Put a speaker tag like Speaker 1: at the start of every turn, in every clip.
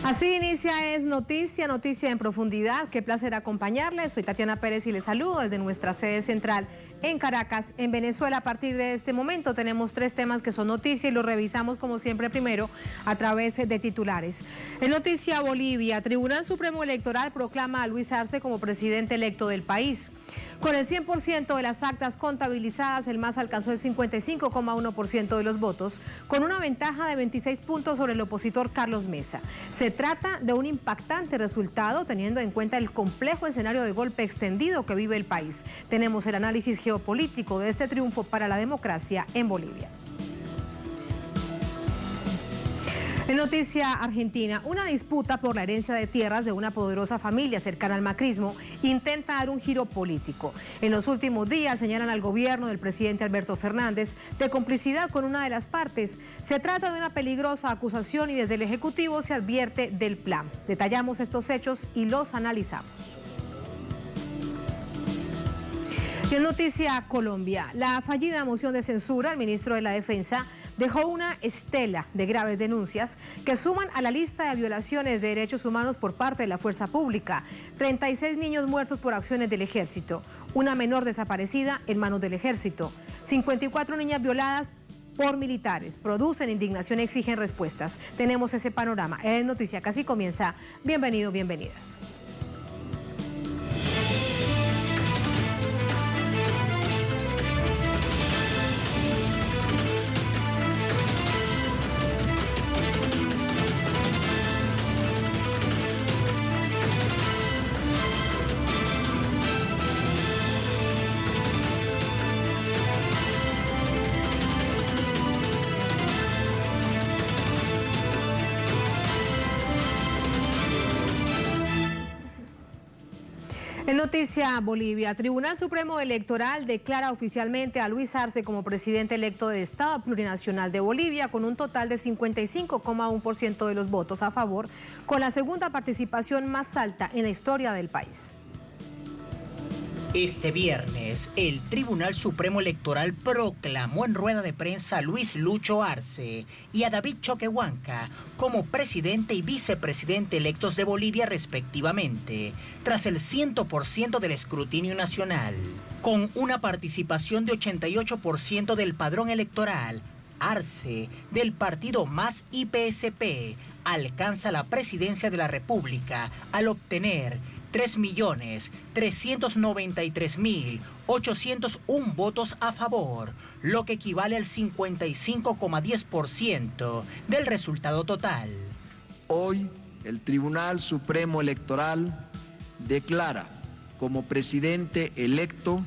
Speaker 1: Así inicia Es Noticia, noticia en profundidad. Qué placer acompañarles. Soy Tatiana Pérez y les saludo desde nuestra sede central en Caracas, en Venezuela. A partir de este momento tenemos 3 temas que son noticia y los revisamos como siempre primero a través de titulares. En Noticia Bolivia, Tribunal Supremo Electoral proclama a Luis Arce como presidente electo del país. Con el 100% de las actas contabilizadas, el MAS alcanzó el 55,1% de los votos, con una ventaja de 26 puntos sobre el opositor Carlos Mesa. Se trata de un impactante resultado, teniendo en cuenta el complejo escenario de golpe extendido que vive el país. Tenemos el análisis geopolítico de este triunfo para la democracia en Bolivia. En Noticia Argentina, una disputa por la herencia de tierras de una poderosa familia cercana al macrismo intenta dar un giro político. En los últimos días señalan al gobierno del presidente Alberto Fernández de complicidad con una de las partes. Se trata de una peligrosa acusación y desde el Ejecutivo se advierte del plan. Detallamos estos hechos y los analizamos. Y en Noticia Colombia, la fallida moción de censura al ministro de la Defensa dejó una estela de graves denuncias que suman a la lista de violaciones de derechos humanos por parte de la fuerza pública. 36 niños muertos por acciones del ejército, una menor desaparecida en manos del ejército, 54 niñas violadas por militares. Producen indignación y exigen respuestas. Tenemos ese panorama. En Noticia Casi comienza. Bienvenidos, bienvenidas. En Noticia Bolivia, Tribunal Supremo Electoral declara oficialmente a Luis Arce como presidente electo del Estado Plurinacional de Bolivia con un total de 55,1% de los votos a favor, con la segunda participación más alta en la historia del país.
Speaker 2: Este viernes, el Tribunal Supremo Electoral proclamó en rueda de prensa a Luis Lucho Arce y a David Choquehuanca como presidente y vicepresidente electos de Bolivia respectivamente, tras el 100% del escrutinio nacional. Con una participación de 88% del padrón electoral, Arce, del partido MAS y PSP, alcanza la presidencia de la República al obtener 3.393.801 votos a favor, lo que equivale al 55,10% del resultado total.
Speaker 3: Hoy, el Tribunal Supremo Electoral declara como presidente electo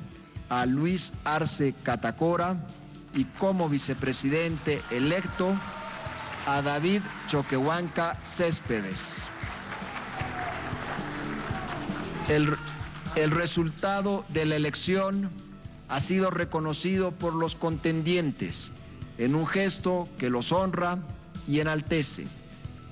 Speaker 3: a Luis Arce Catacora y como vicepresidente electo a David Choquehuanca Céspedes. El resultado de la elección ha sido reconocido por los contendientes en un gesto que los honra y enaltece,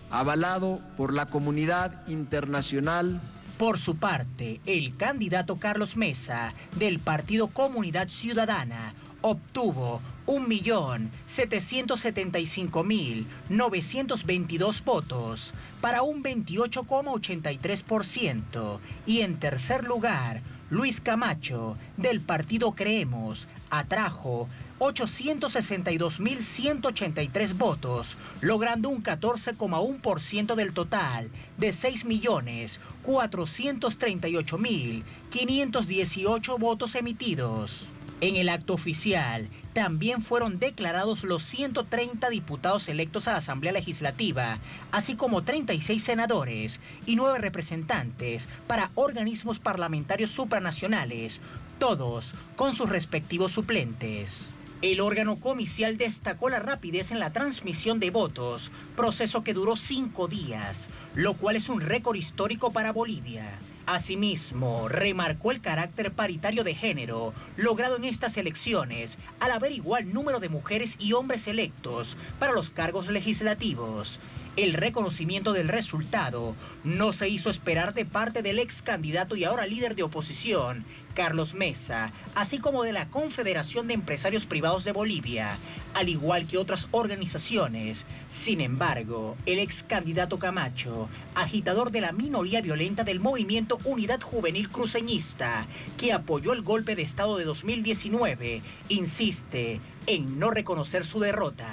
Speaker 3: avalado por la comunidad internacional.
Speaker 2: Por su parte, el candidato Carlos Mesa, del partido Comunidad Ciudadana, obtuvo 1.775.922 votos, para un 28,83%. Y en tercer lugar, Luis Camacho, del partido Creemos, atrajo 862.183 votos, logrando un 14,1% del total de 6.438.518 votos emitidos. En el acto oficial, también fueron declarados los 130 diputados electos a la Asamblea Legislativa, así como 36 senadores y 9 representantes para organismos parlamentarios supranacionales, todos con sus respectivos suplentes. El órgano comicial destacó la rapidez en la transmisión de votos, proceso que duró 5 días, lo cual es un récord histórico para Bolivia. Asimismo, remarcó el carácter paritario de género logrado en estas elecciones al haber igual número de mujeres y hombres electos para los cargos legislativos. El reconocimiento del resultado no se hizo esperar de parte del ex candidato y ahora líder de oposición, Carlos Mesa, así como de la Confederación de Empresarios Privados de Bolivia, al igual que otras organizaciones. Sin embargo, el ex candidato Camacho, agitador de la minoría violenta del movimiento Unidad Juvenil Cruceñista, que apoyó el golpe de Estado de 2019, insiste en no reconocer su derrota.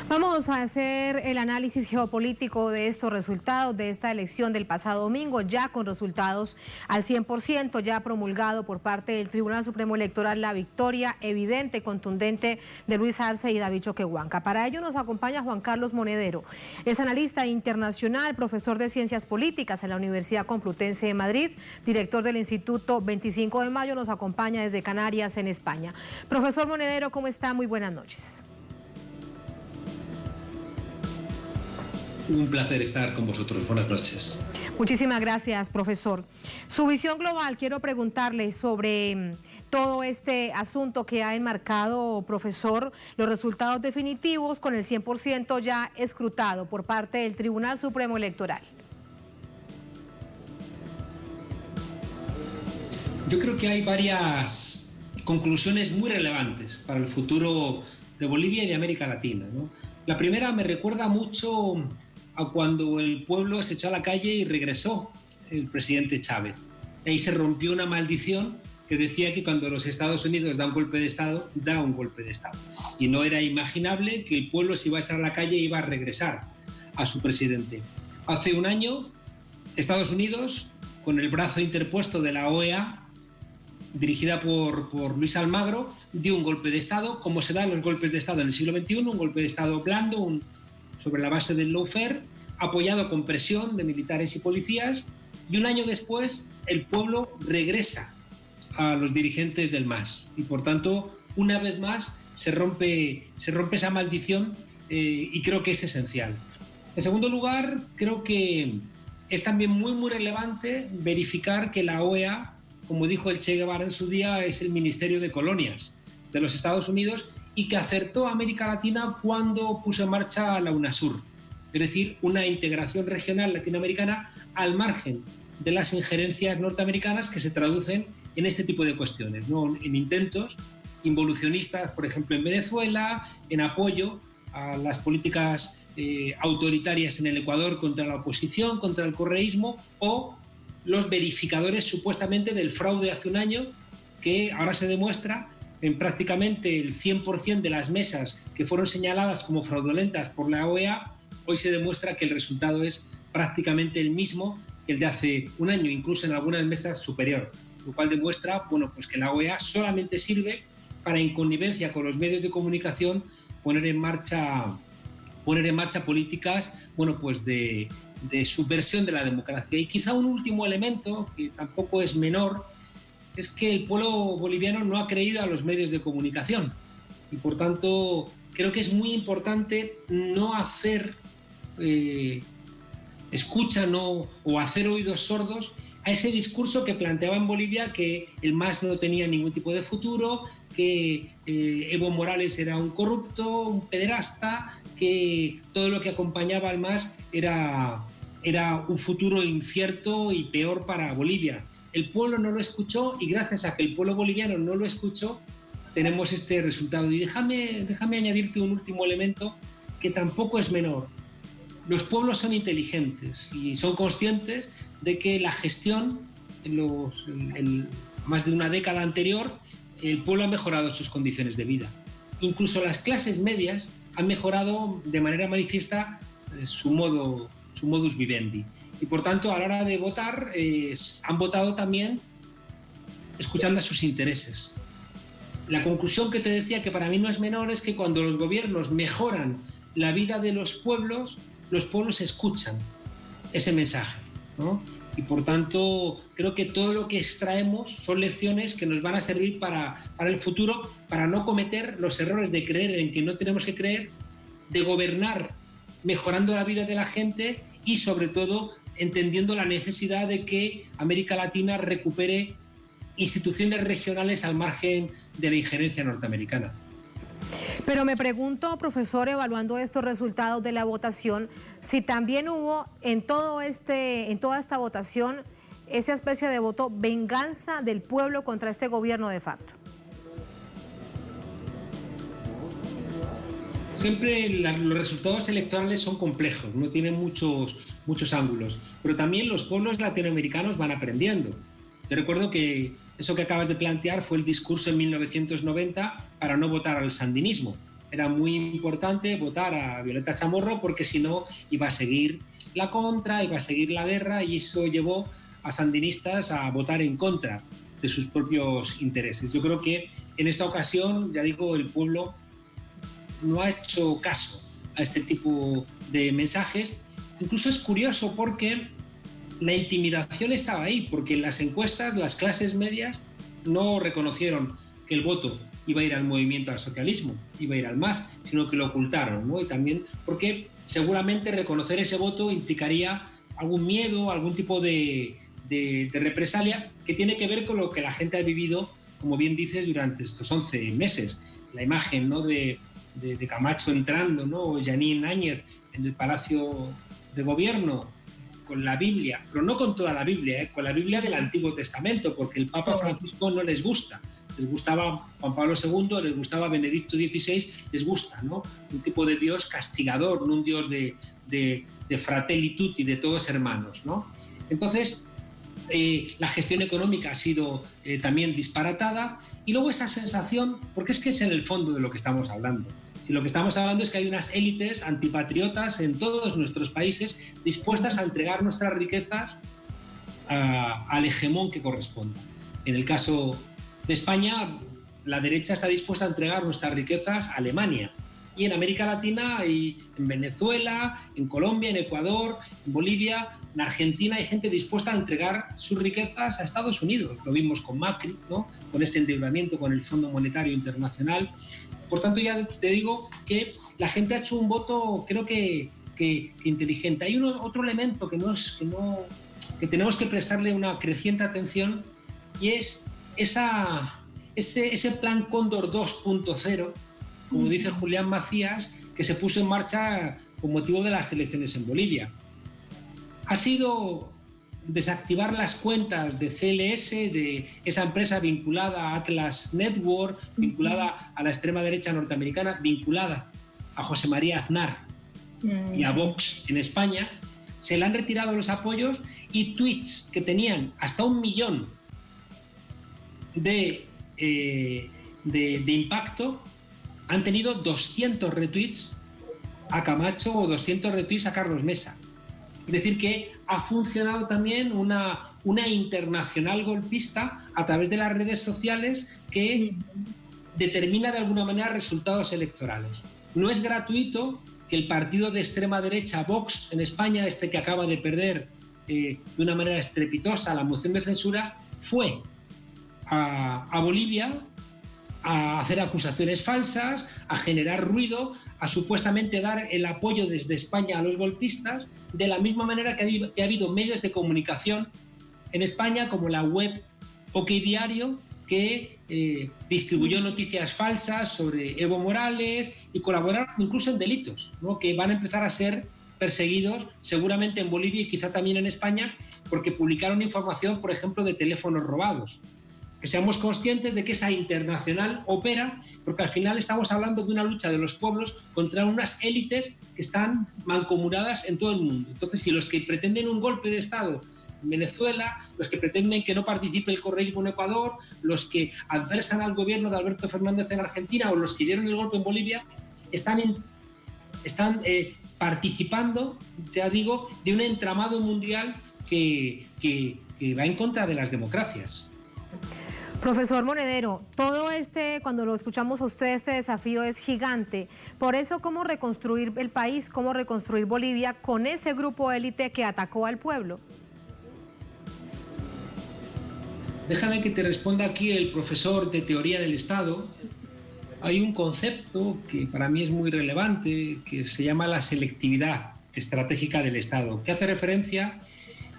Speaker 1: Vamos a hacer el análisis geopolítico de estos resultados, de esta elección del pasado domingo, ya con resultados al 100%, ya promulgado por parte del Tribunal Supremo Electoral la victoria evidente, contundente de Luis Arce y David Choquehuanca. Para ello nos acompaña Juan Carlos Monedero, es analista internacional, profesor de Ciencias Políticas en la Universidad Complutense de Madrid, director del Instituto 25 de Mayo, nos acompaña desde Canarias, en España. Profesor Monedero, ¿cómo está? Muy buenas noches.
Speaker 4: Un placer estar con vosotros. Buenas noches.
Speaker 1: Muchísimas gracias, profesor. Su visión global, quiero preguntarle sobre todo este asunto que ha enmarcado, profesor, los resultados definitivos con el 100% ya escrutado por parte del Tribunal Supremo Electoral.
Speaker 4: Yo creo que hay varias conclusiones muy relevantes para el futuro de Bolivia y de América Latina, ¿no? La primera me recuerda mucho a cuando el pueblo se echó a la calle y regresó el presidente Chávez. Ahí se rompió una maldición que decía que cuando los Estados Unidos dan un golpe de Estado, da un golpe de Estado. Y no era imaginable que el pueblo se iba a echar a la calle y iba a regresar a su presidente. Hace un año, Estados Unidos, con el brazo interpuesto de la OEA, dirigida por Luis Almagro, dio un golpe de Estado, como se dan los golpes de Estado en el siglo XXI, un golpe de Estado blando, sobre la base del lawfare, apoyado con presión de militares y policías, y un año después el pueblo regresa a los dirigentes del MAS. Y por tanto, una vez más, se rompe esa maldición y creo que es esencial. En segundo lugar, creo que es también muy relevante verificar que la OEA, como dijo el Che Guevara en su día, es el Ministerio de Colonias de los Estados Unidos y que acertó a América Latina cuando puso en marcha la UNASUR, es decir, una integración regional latinoamericana al margen de las injerencias norteamericanas que se traducen en este tipo de cuestiones, ¿no? En intentos involucionistas, por ejemplo, en Venezuela, en apoyo a las políticas autoritarias en el Ecuador contra la oposición, contra el correísmo, o los verificadores supuestamente del fraude hace un año, que ahora se demuestra en prácticamente el 100% de las mesas que fueron señaladas como fraudulentas por la OEA, hoy se demuestra que el resultado es prácticamente el mismo que el de hace un año, incluso en algunas mesas superior, lo cual demuestra, bueno, pues que la OEA solamente sirve para, en connivencia con los medios de comunicación, poner en marcha políticas, bueno, pues de subversión de la democracia. Y quizá un último elemento, que tampoco es menor, es que el pueblo boliviano no ha creído a los medios de comunicación. Y por tanto, creo que es muy importante no hacer escucha o hacer oídos sordos a ese discurso que planteaba en Bolivia que el MAS no tenía ningún tipo de futuro, que Evo Morales era un corrupto, un pederasta, que todo lo que acompañaba al MAS era un futuro incierto y peor para Bolivia. El pueblo no lo escuchó y gracias a que el pueblo boliviano no lo escuchó, tenemos este resultado. Y déjame añadirte un último elemento que tampoco es menor. Los pueblos son inteligentes y son conscientes de que la gestión, en más de una década anterior, el pueblo ha mejorado sus condiciones de vida. Incluso las clases medias han mejorado de manera manifiesta su modus vivendi. Y por tanto, a la hora de votar, han votado también escuchando a sus intereses. La conclusión que te decía, que para mí no es menor, es que cuando los gobiernos mejoran la vida de los pueblos escuchan ese mensaje, ¿no? Y por tanto, creo que todo lo que extraemos son lecciones que nos van a servir para el futuro, para no cometer los errores de creer en que no tenemos que creer, de gobernar mejorando la vida de la gente y, sobre todo, entendiendo la necesidad de que América Latina recupere instituciones regionales al margen de la injerencia norteamericana.
Speaker 1: Pero me pregunto, profesor, evaluando estos resultados de la votación, si también hubo en toda esta votación esa especie de voto venganza del pueblo contra este gobierno de facto.
Speaker 4: Siempre los resultados electorales son complejos, no tienen muchos ángulos, pero también los pueblos latinoamericanos van aprendiendo. Yo recuerdo que eso que acabas de plantear fue el discurso en 1990 para no votar al sandinismo. Era muy importante votar a Violeta Chamorro porque si no iba a seguir la contra, iba a seguir la guerra, y eso llevó a sandinistas a votar en contra de sus propios intereses. Yo creo que en esta ocasión, ya digo, el pueblo no ha hecho caso a este tipo de mensajes. Incluso es curioso porque la intimidación estaba ahí, porque en las encuestas las clases medias no reconocieron que el voto iba a ir al movimiento al socialismo, iba a ir al MAS, sino que lo ocultaron, ¿no? Y también porque seguramente reconocer ese voto implicaría algún miedo, algún tipo de represalia que tiene que ver con lo que la gente ha vivido, como bien dices, durante estos 11 meses. La imagen, ¿no?, de Camacho entrando, ¿no?, o Jeanine Áñez en el Palacio de Gobierno con la Biblia, pero no con toda la Biblia, con la Biblia del Antiguo Testamento, porque el Papa Francisco no les gusta. Les gustaba Juan Pablo II, les gustaba Benedicto XVI, les gusta, ¿no?, un tipo de Dios castigador, no un Dios de fratelli tutti, de todos hermanos, ¿no? Entonces, la gestión económica ha sido también disparatada, y luego esa sensación, porque es que es en el fondo de lo que estamos hablando. Si lo que estamos hablando es que hay unas élites antipatriotas en todos nuestros países dispuestas a entregar nuestras riquezas al hegemón que corresponda. En el caso de España, la derecha está dispuesta a entregar nuestras riquezas a Alemania. Y en América Latina, y en Venezuela, en Colombia, en Ecuador, en Bolivia, en Argentina, hay gente dispuesta a entregar sus riquezas a Estados Unidos. Lo vimos con Macri, ¿no?, con este endeudamiento con el Fondo Monetario Internacional. Por tanto, ya te digo que la gente ha hecho un voto, creo que inteligente. Hay otro elemento que tenemos que prestarle una creciente atención, y es ese plan Cóndor 2.0, como dice Julián Macías, que se puso en marcha con motivo de las elecciones en Bolivia. Ha sido desactivar las cuentas de CLS, de esa empresa vinculada a Atlas Network, vinculada a la extrema derecha norteamericana, vinculada a José María Aznar y a Vox en España. Se le han retirado los apoyos, y tweets que tenían hasta 1 millón de impacto han tenido 200 retweets a Camacho o 200 retweets a Carlos Mesa. Es decir, que ha funcionado también una internacional golpista a través de las redes sociales que determina de alguna manera resultados electorales. No es gratuito que el partido de extrema derecha Vox en España, este que acaba de perder de una manera estrepitosa la moción de censura, fue a Bolivia a hacer acusaciones falsas, a generar ruido, a supuestamente dar el apoyo desde España a los golpistas, de la misma manera que ha habido medios de comunicación en España, como la web OK Diario, que distribuyó noticias falsas sobre Evo Morales y colaboraron incluso en delitos, ¿no?, que van a empezar a ser perseguidos seguramente en Bolivia y quizá también en España, porque publicaron información, por ejemplo, de teléfonos robados. Que seamos conscientes de que esa internacional opera, porque al final estamos hablando de una lucha de los pueblos contra unas élites que están mancomunadas en todo el mundo. Entonces, si los que pretenden un golpe de Estado en Venezuela, los que pretenden que no participe el correísmo en Ecuador, los que adversan al gobierno de Alberto Fernández en Argentina, o los que dieron el golpe en Bolivia, están participando, ya digo, de un entramado mundial que va en contra de las democracias.
Speaker 1: Profesor Monedero, cuando lo escuchamos a usted, este desafío es gigante. Por eso, ¿cómo reconstruir el país, cómo reconstruir Bolivia con ese grupo élite que atacó al pueblo?
Speaker 4: Déjame que te responda aquí el profesor de Teoría del Estado. Hay un concepto que para mí es muy relevante, que se llama la selectividad estratégica del Estado, que hace referencia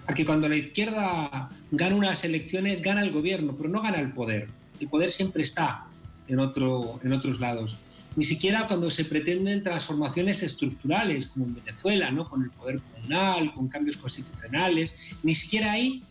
Speaker 4: a que cuando la izquierda gana unas elecciones, gana el gobierno, pero no gana el poder. El poder siempre está en otros lados. Ni siquiera cuando se pretenden transformaciones estructurales, como en Venezuela, ¿no?, con el poder comunal, con cambios constitucionales, ni siquiera ahí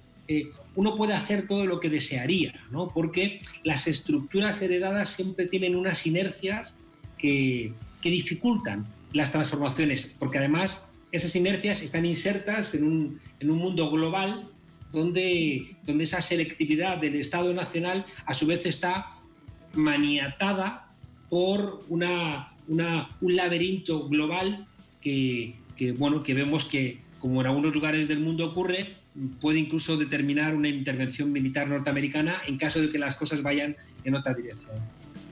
Speaker 4: uno puede hacer todo lo que desearía, ¿no?, porque las estructuras heredadas siempre tienen unas inercias que que dificultan las transformaciones, porque además esas inercias están insertas en un mundo global donde esa selectividad del Estado nacional a su vez está maniatada por un laberinto global que vemos que, como en algunos lugares del mundo ocurre, puede incluso determinar una intervención militar norteamericana en caso de que las cosas vayan en otra dirección.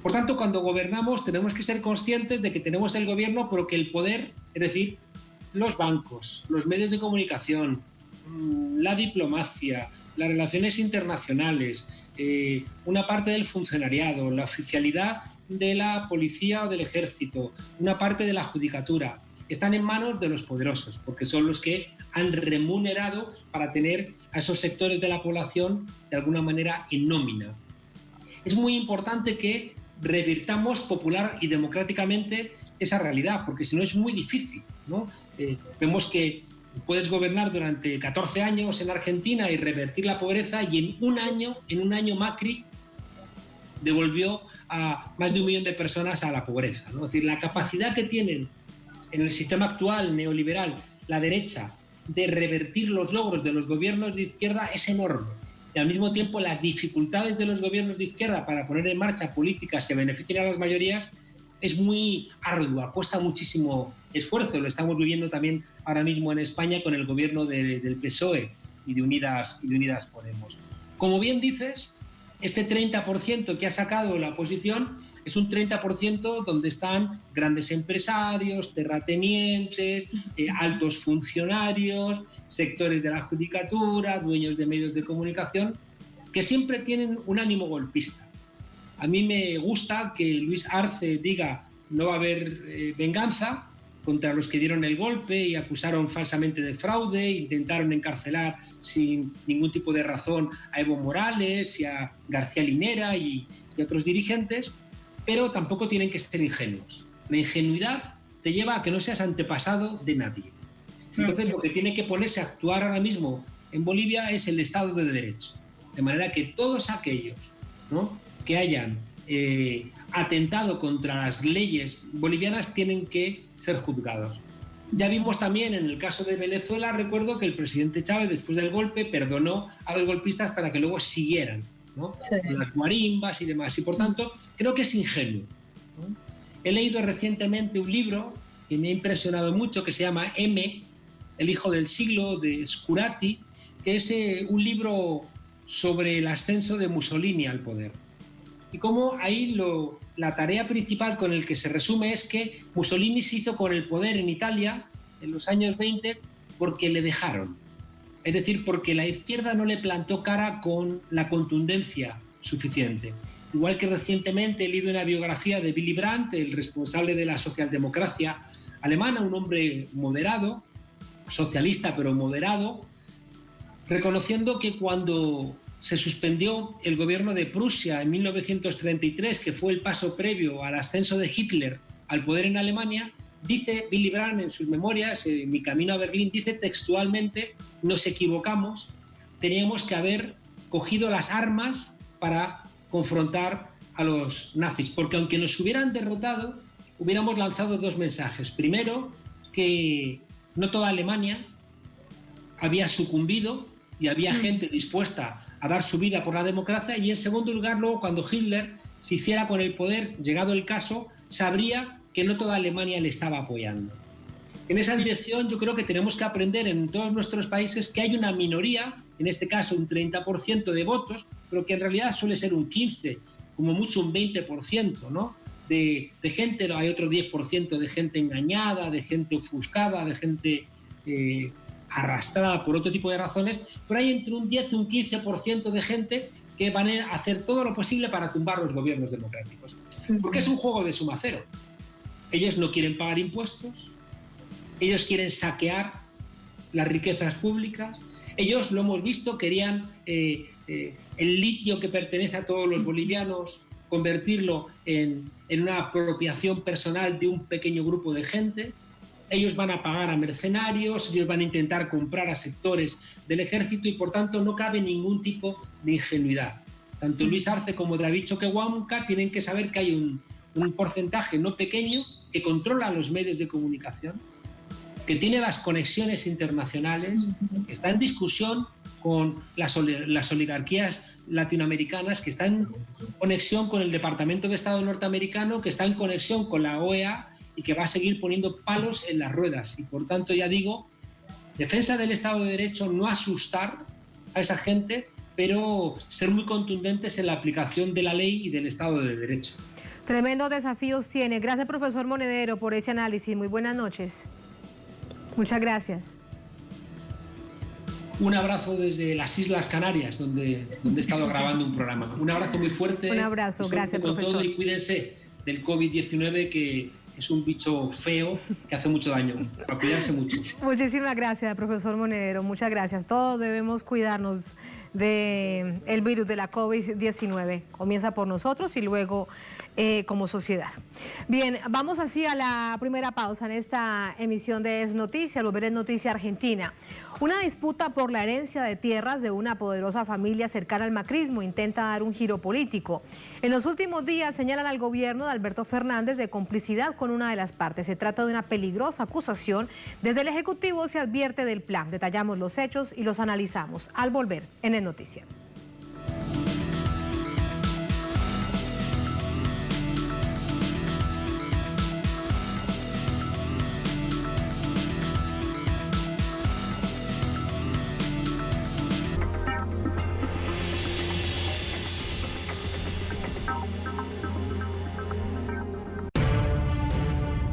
Speaker 4: Por tanto, cuando gobernamos tenemos que ser conscientes de que tenemos el gobierno, pero que el poder, es decir, los bancos, los medios de comunicación, la diplomacia, las relaciones internacionales, una parte del funcionariado, la oficialidad de la policía o del ejército, una parte de la judicatura, están en manos de los poderosos, porque son los que han remunerado para tener a esos sectores de la población de alguna manera en nómina. Es muy importante que revirtamos popular y democráticamente esa realidad, porque si no es muy difícil, ¿no? Vemos que puedes gobernar durante 14 años en Argentina y revertir la pobreza, y en un año Macri devolvió a más de 1 millón de personas a la pobreza, ¿no? Es decir, la capacidad que tienen en el sistema actual neoliberal la derecha de revertir los logros de los gobiernos de izquierda es enorme. Y al mismo tiempo las dificultades de los gobiernos de izquierda para poner en marcha políticas que beneficien a las mayorías es muy ardua, cuesta muchísimo esfuerzo. Lo estamos viviendo también ahora mismo en España con el gobierno del PSOE y de Unidas Podemos. Como bien dices, este 30% que ha sacado la oposición es un 30% donde están grandes empresarios, terratenientes, altos funcionarios, sectores de la judicatura, dueños de medios de comunicación, que siempre tienen un ánimo golpista. A mí me gusta que Luis Arce diga no va a haber venganza contra los que dieron el golpe y acusaron falsamente de fraude, intentaron encarcelar sin ningún tipo de razón a Evo Morales y a García Linera y otros dirigentes, pero tampoco tienen que ser ingenuos. La ingenuidad te lleva a que no seas antepasado de nadie. Entonces, lo que tiene que ponerse a actuar ahora mismo en Bolivia es el Estado de Derecho. De manera que todos aquellos, ¿no?, que hayan atentado contra las leyes bolivianas tienen que ser juzgados. Ya vimos también en el caso de Venezuela, recuerdo que el presidente Chávez, después del golpe, perdonó a los golpistas para que luego siguieran, ¿no? Sí. Las marimbas y demás. Y por tanto, creo que es ingenuo, ¿no? He leído recientemente un libro que me ha impresionado mucho, que se llama M, el hijo del siglo, de Scurati, que es un libro sobre el ascenso de Mussolini al poder. Y cómo ahí la tarea principal con el que se resume es que Mussolini se hizo con el poder en Italia en los años 20 porque le dejaron. Es decir, porque la izquierda no le plantó cara con la contundencia suficiente. Igual que recientemente he leído una biografía de Willy Brandt, el responsable de la socialdemocracia alemana, un hombre moderado, socialista pero moderado, reconociendo que cuando se suspendió el gobierno de Prusia en 1933, que fue el paso previo al ascenso de Hitler al poder en Alemania, dice Willy Brandt en sus memorias, Mi camino a Berlín, dice textualmente: nos equivocamos, teníamos que haber cogido las armas para confrontar a los nazis, porque aunque nos hubieran derrotado, hubiéramos lanzado 2 mensajes. Primero, que no toda Alemania había sucumbido y había gente dispuesta a dar su vida por la democracia, y en segundo lugar, luego cuando Hitler se hiciera con el poder, llegado el caso, sabría que no toda Alemania le estaba apoyando. En esa dirección yo creo que tenemos que aprender en todos nuestros países que hay una minoría, en este caso un 30% de votos, pero que en realidad suele ser un 15%, como mucho un 20%, ¿no?, de gente. Hay otro 10% de gente engañada, de gente ofuscada, de gente arrastrada por otro tipo de razones, pero hay entre un 10 y un 15% de gente que van a hacer todo lo posible para tumbar los gobiernos democráticos. Porque es un juego de suma cero. Ellos no quieren pagar impuestos, ellos quieren saquear las riquezas públicas, ellos, lo hemos visto, querían el litio que pertenece a todos los bolivianos, convertirlo en una apropiación personal de un pequeño grupo de gente. Ellos van a pagar a mercenarios, ellos van a intentar comprar a sectores del ejército y por tanto no cabe ningún tipo de ingenuidad. Tanto Luis Arce como David Choquehuanca tienen que saber que hay un porcentaje no pequeño que controla los medios de comunicación, que tiene las conexiones internacionales, que está en discusión con las oligarquías latinoamericanas, que está en conexión con el Departamento de Estado norteamericano, que está en conexión con la OEA y que va a seguir poniendo palos en las ruedas. Y por tanto, ya digo, defensa del Estado de Derecho, no asustar a esa gente, pero ser muy contundentes en la aplicación de la ley y del Estado de Derecho.
Speaker 1: Tremendos desafíos tiene. Gracias, profesor Monedero, por ese análisis. Muy buenas noches. Muchas gracias.
Speaker 4: Un abrazo desde las Islas Canarias, donde he estado grabando un programa. Un abrazo muy fuerte.
Speaker 1: Un abrazo, gracias, profesor.
Speaker 4: Todo, y cuídense del COVID-19, que es un bicho feo que hace mucho daño. A cuidarse mucho.
Speaker 1: Muchísimas gracias, profesor Monedero. Muchas gracias. Todos debemos cuidarnos del virus de la COVID-19. Comienza por nosotros y luego como sociedad. Bien, vamos así a la primera pausa en esta emisión de Es Noticia. Al volver Es Noticia Argentina. Una disputa por la herencia de tierras de una poderosa familia cercana al macrismo intenta dar un giro político. En los últimos días señalan al gobierno de Alberto Fernández de complicidad con una de las partes. Se trata de una peligrosa acusación. Desde el Ejecutivo se advierte del plan. Detallamos los hechos y los analizamos al volver en Es Noticia.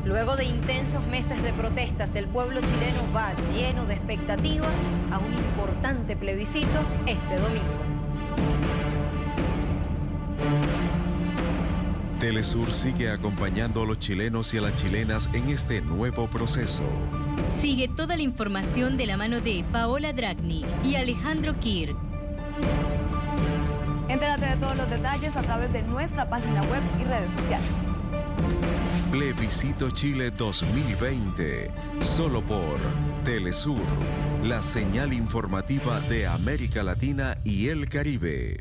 Speaker 5: Luego de intensos meses de protestas, el pueblo chileno va lleno de expectativas a un importante plebiscito este domingo.
Speaker 6: Telesur sigue acompañando a los chilenos y a las chilenas en este nuevo proceso.
Speaker 7: Sigue toda la información de la mano de Paola Dragni y Alejandro Kirk.
Speaker 8: Entérate de todos los detalles a través de nuestra página web y redes sociales.
Speaker 6: Plebiscito Chile 2020, solo por Telesur, la señal informativa de América Latina y el Caribe.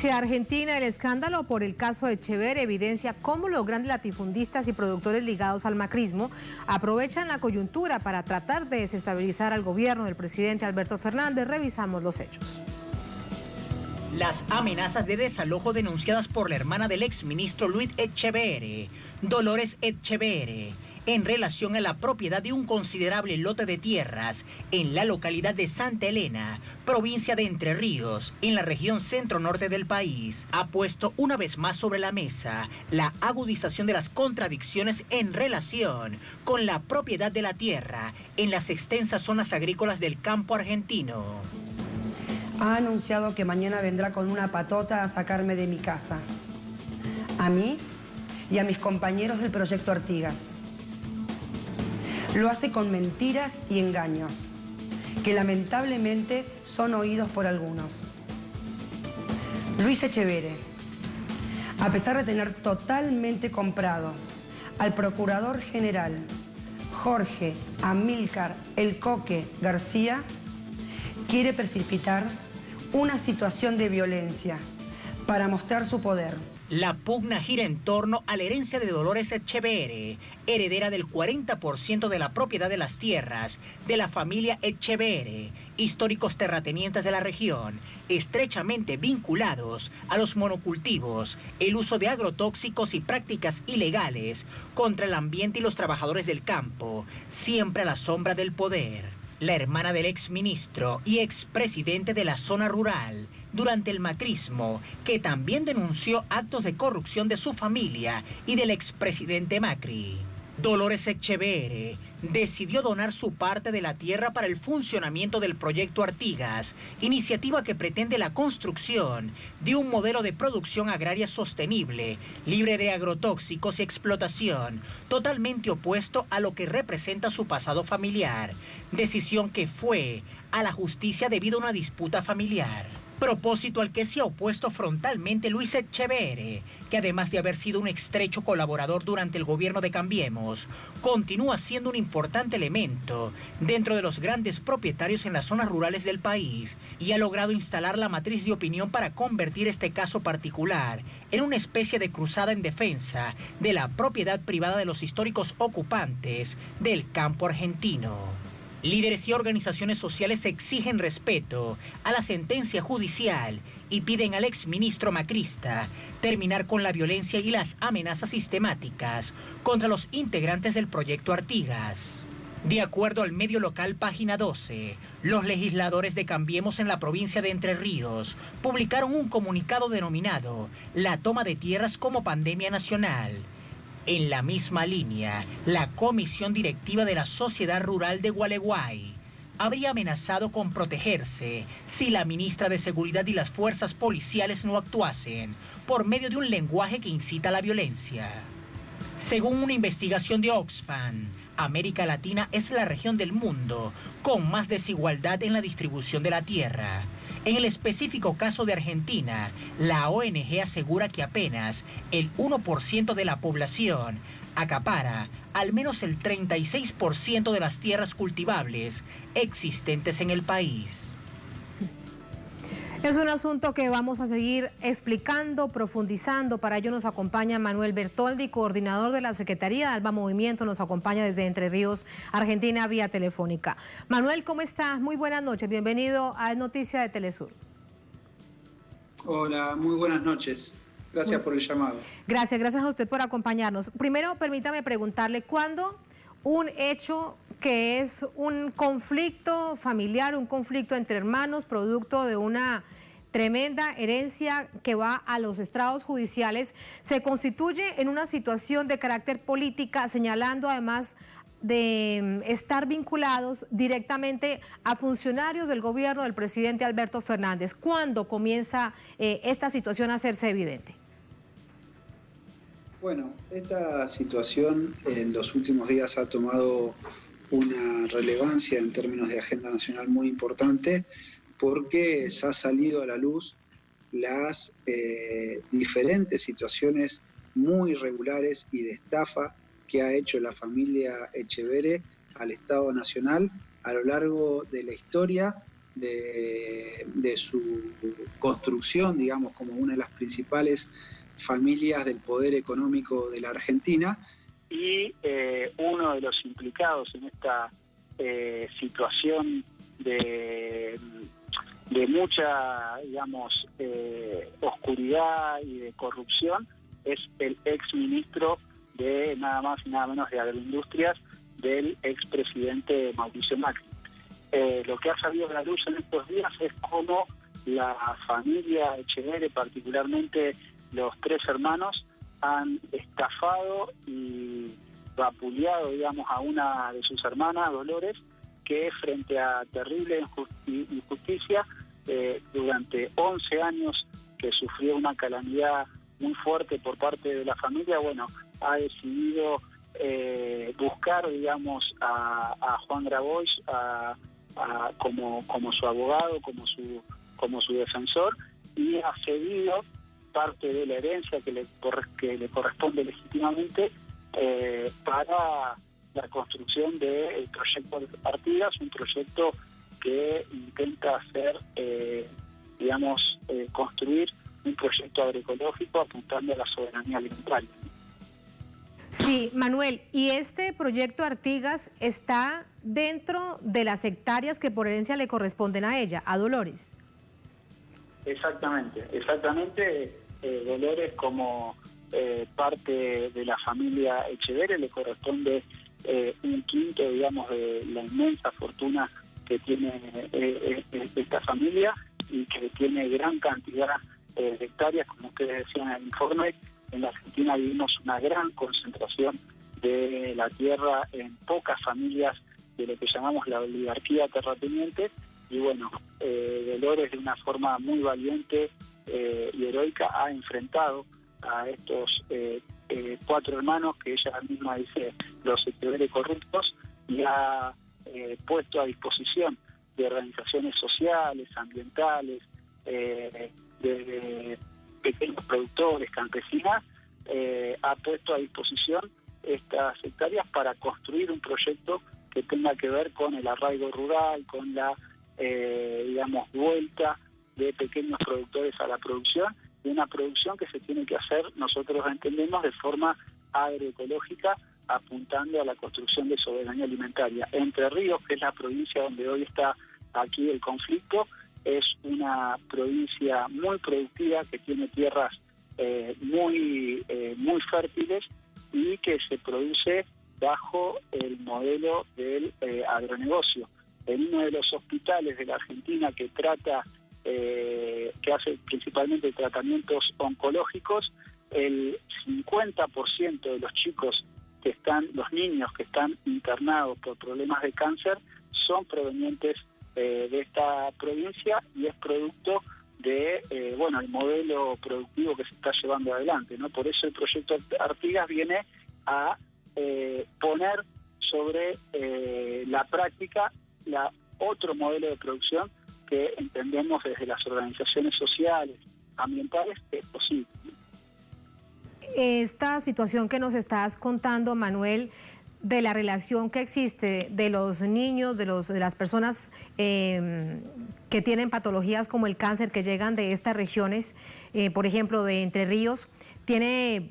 Speaker 1: Noticia Argentina, el escándalo por el caso Etcheverry evidencia cómo los grandes latifundistas y productores ligados al macrismo aprovechan la coyuntura para tratar de desestabilizar al gobierno del presidente Alberto Fernández. Revisamos los hechos.
Speaker 2: Las amenazas de desalojo denunciadas por la hermana del exministro Luis Etcheverry, Dolores Etcheverry, en relación a la propiedad de un considerable lote de tierras en la localidad de Santa Elena, provincia de Entre Ríos, en la región centro-norte del país, ha puesto una vez más sobre la mesa la agudización de las contradicciones en relación con la propiedad de la tierra en las extensas zonas agrícolas del campo argentino.
Speaker 9: Ha anunciado que mañana vendrá con una patota a sacarme de mi casa, a mí y a mis compañeros del Proyecto Artigas. Lo hace con mentiras y engaños, que lamentablemente son oídos por algunos. Luis Etcheverry, a pesar de tener totalmente comprado al Procurador General Jorge Amílcar El Coque García, quiere precipitar una situación de violencia para mostrar su poder.
Speaker 2: La pugna gira en torno a la herencia de Dolores Echeverre, heredera del 40% de la propiedad de las tierras de la familia Echeverre, históricos terratenientes de la región, estrechamente vinculados a los monocultivos, el uso de agrotóxicos y prácticas ilegales contra el ambiente y los trabajadores del campo, siempre a la sombra del poder. La hermana del exministro y expresidente de la zona rural durante el macrismo, que también denunció actos de corrupción de su familia y del expresidente Macri. Dolores Echeverre decidió donar su parte de la tierra para el funcionamiento del proyecto Artigas, iniciativa que pretende la construcción de un modelo de producción agraria sostenible, libre de agrotóxicos y explotación, totalmente opuesto a lo que representa su pasado familiar, decisión que fue a la justicia debido a una disputa familiar. Propósito al que se ha opuesto frontalmente Luis Echeverre, que además de haber sido un estrecho colaborador durante el gobierno de Cambiemos, continúa siendo un importante elemento dentro de los grandes propietarios en las zonas rurales del país y ha logrado instalar la matriz de opinión para convertir este caso particular en una especie de cruzada en defensa de la propiedad privada de los históricos ocupantes del campo argentino. Líderes y organizaciones sociales exigen respeto a la sentencia judicial y piden al exministro macrista terminar con la violencia y las amenazas sistemáticas contra los integrantes del proyecto Artigas. De acuerdo al medio local Página 12, los legisladores de Cambiemos en la provincia de Entre Ríos publicaron un comunicado denominado La toma de tierras como pandemia nacional. En la misma línea, la Comisión Directiva de la Sociedad Rural de Gualeguay habría amenazado con protegerse si la ministra de Seguridad y las fuerzas policiales no actuasen por medio de un lenguaje que incita a la violencia. Según una investigación de Oxfam, América Latina es la región del mundo con más desigualdad en la distribución de la tierra. En el específico caso de Argentina, la ONG asegura que apenas el 1% de la población acapara al menos el 36% de las tierras cultivables existentes en el país.
Speaker 1: Es un asunto que vamos a seguir explicando, profundizando. Para ello nos acompaña Manuel Bertoldi, coordinador de la Secretaría de ALBA Movimiento, nos acompaña desde Entre Ríos, Argentina, vía telefónica. Manuel, ¿cómo estás? Muy buenas noches, bienvenido a Noticia de Telesur.
Speaker 10: Hola, muy buenas noches. Gracias por el llamado.
Speaker 1: Gracias a usted por acompañarnos. Primero, permítame preguntarle, ¿cuándo un hecho que es un conflicto familiar, un conflicto entre hermanos, producto de una tremenda herencia que va a los estrados judiciales, se constituye en una situación de carácter política, señalando además de estar vinculados directamente a funcionarios del gobierno del presidente Alberto Fernández? ¿Cuándo comienza esta situación a hacerse evidente?
Speaker 10: Bueno, esta situación en los últimos días ha tomado una relevancia en términos de agenda nacional muy importante, porque se ha salido a la luz las diferentes situaciones muy irregulares y de estafa que ha hecho la familia Echeverre al Estado Nacional a lo largo de la historia de su construcción, digamos, como una de las principales familias del poder económico de la Argentina. Y uno de los implicados en esta situación de mucha, digamos, oscuridad y de corrupción es el exministro de nada más y nada menos de Agroindustrias del expresidente Mauricio Macri. Lo que ha salido a la luz en estos días es cómo la familia Echeverre, particularmente los tres hermanos, han estafado y vapuleado, digamos, a una de sus hermanas, Dolores, que frente a terrible injusticia, durante 11 años que sufrió una calamidad muy fuerte por parte de la familia, bueno, ha decidido buscar, digamos, a Juan Grabois como su abogado, como su defensor, y ha cedido parte de la herencia que le corresponde legítimamente para la construcción del proyecto de Artigas, un proyecto que intenta hacer, construir un proyecto agroecológico apuntando a la soberanía alimentaria.
Speaker 1: Sí, Manuel, ¿y este proyecto Artigas está dentro de las hectáreas que por herencia le corresponden a ella, a Dolores?
Speaker 10: Exactamente. Dolores, como parte de la familia Echeverre, le corresponde un quinto, digamos, de la inmensa fortuna que tiene esta familia y que tiene gran cantidad de hectáreas. Como ustedes decían en el informe, en la Argentina vivimos una gran concentración de la tierra en pocas familias de lo que llamamos la oligarquía terrateniente, y bueno, Dolores de una forma muy valiente y heroica ha enfrentado a estos 4 hermanos que ella misma dice los Echeverre corruptos, y ha puesto a disposición de organizaciones sociales, ambientales, de pequeños productores, campesinas, ha puesto a disposición estas hectáreas para construir un proyecto que tenga que ver con el arraigo rural, con la, digamos, vuelta de pequeños productores a la producción, y una producción que se tiene que hacer, nosotros entendemos, de forma agroecológica, apuntando a la construcción de soberanía alimentaria. Entre Ríos, que es la provincia donde hoy está aquí el conflicto, es una provincia muy productiva, que tiene tierras muy fértiles y que se produce bajo el modelo del agronegocio. En uno de los hospitales de la Argentina que hace principalmente tratamientos oncológicos, el 50% de los niños que están internados por problemas de cáncer son provenientes de esta provincia, y es producto de el modelo productivo que se está llevando adelante, ¿no? Por eso el proyecto Artigas viene a poner sobre la práctica otro modelo de producción que entendemos desde las organizaciones sociales, ambientales, es posible.
Speaker 1: Esta situación que nos estás contando, Manuel, de la relación que existe de los niños, de las personas que tienen patologías como el cáncer, que llegan de estas regiones, por ejemplo, de Entre Ríos, tiene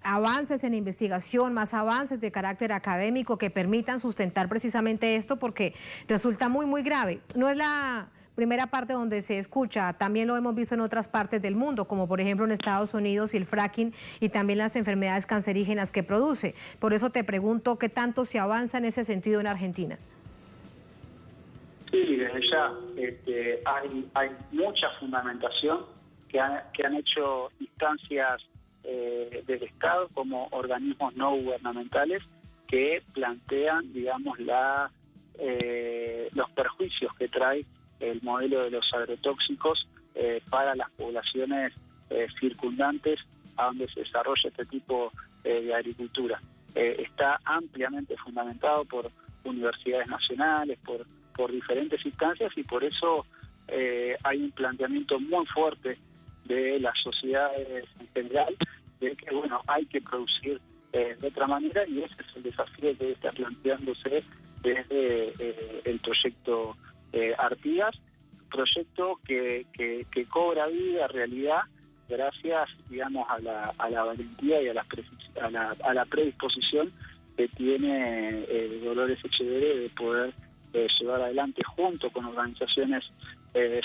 Speaker 1: avances en investigación, más avances de carácter académico que permitan sustentar precisamente esto, porque resulta muy, muy grave. No es la primera parte donde se escucha, también lo hemos visto en otras partes del mundo, como por ejemplo en Estados Unidos, y el fracking y también las enfermedades cancerígenas que produce. Por eso te pregunto, ¿qué tanto se avanza en ese sentido en Argentina?
Speaker 10: Sí, desde ya hay mucha fundamentación que han hecho instancias del Estado como organismos no gubernamentales que plantean, digamos, los perjuicios que trae el modelo de los agrotóxicos para las poblaciones circundantes a donde se desarrolla este tipo de agricultura. Está ampliamente fundamentado por universidades nacionales, por diferentes instancias, y por eso hay un planteamiento muy fuerte de las sociedades en general de que, bueno, hay que producir de otra manera, y ese es el desafío que está planteándose desde el proyecto Artigas, proyecto que cobra vida, realidad, gracias, digamos, a la valentía y a la predisposición que tiene Dolores Echeverre de poder llevar adelante, junto con organizaciones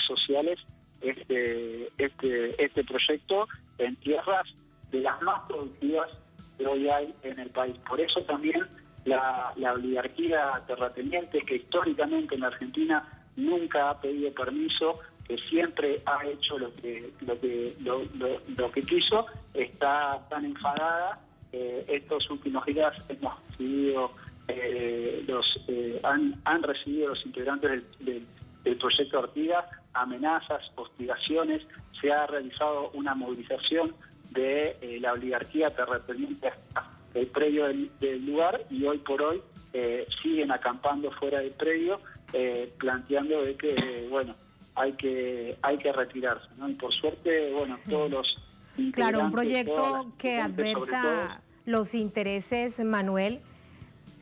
Speaker 10: sociales, este proyecto en tierras de las más productivas que hoy hay en el país. Por eso también la oligarquía terrateniente, que históricamente en la Argentina nunca ha pedido permiso, que siempre ha hecho lo que quiso, está tan enfadada. Estos últimos días hemos recibido han recibido los integrantes del proyecto Artigas amenazas, hostigaciones. Se ha realizado una movilización de la oligarquía terrateniente hasta el predio del lugar, y hoy por hoy siguen acampando fuera del predio, planteando de que, bueno, hay que retirarse, ¿no? Y por suerte, bueno, sí, todos los integrantes...
Speaker 1: Claro, un proyecto que adversa los intereses, Manuel,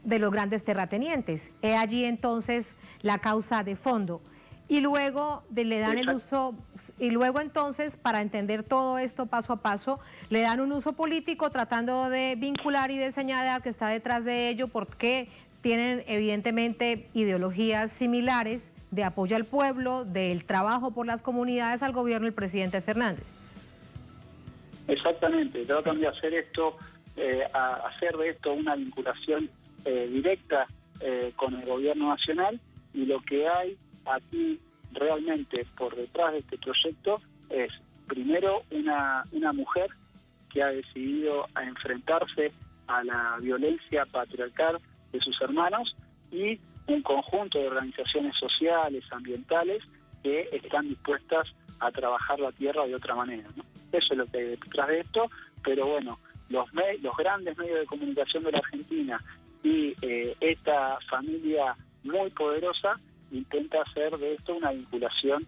Speaker 1: de los grandes terratenientes. He allí entonces la causa de fondo. y luego le dan el uso, y luego entonces, para entender todo esto paso a paso, le dan un uso político tratando de vincular y de señalar que está detrás de ello porque tienen evidentemente ideologías similares de apoyo al pueblo, del trabajo por las comunidades al gobierno del presidente Fernández.
Speaker 11: Exactamente, tratan de hacer esto, hacer de esto una vinculación directa con el gobierno nacional, y lo que hay aquí realmente por detrás de este proyecto es primero una mujer que ha decidido a enfrentarse a la violencia patriarcal de sus hermanos, y un conjunto de organizaciones sociales, ambientales, que están dispuestas a trabajar la tierra de otra manera, ¿no? Eso es lo que hay detrás de esto, pero bueno, los grandes medios de comunicación de la Argentina y esta familia muy poderosa intenta hacer de esto una vinculación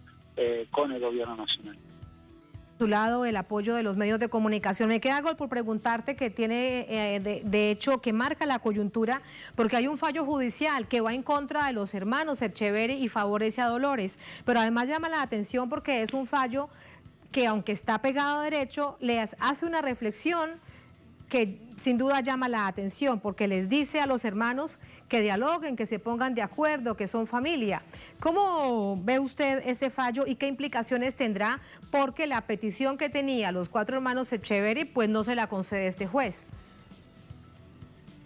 Speaker 11: con el gobierno nacional.
Speaker 1: A su lado, el apoyo de los medios de comunicación. Me queda algo por preguntarte que tiene, de hecho, que marca la coyuntura, porque hay un fallo judicial que va en contra de los hermanos Etcheverry y favorece a Dolores, pero además llama la atención porque es un fallo que, aunque está pegado a derecho, les hace una reflexión que sin duda llama la atención, porque les dice a los hermanos que dialoguen, que se pongan de acuerdo, que son familia. ¿Cómo ve usted este fallo y qué implicaciones tendrá? Porque la petición que tenía los 4 hermanos Etcheverry, pues no se la concede este juez.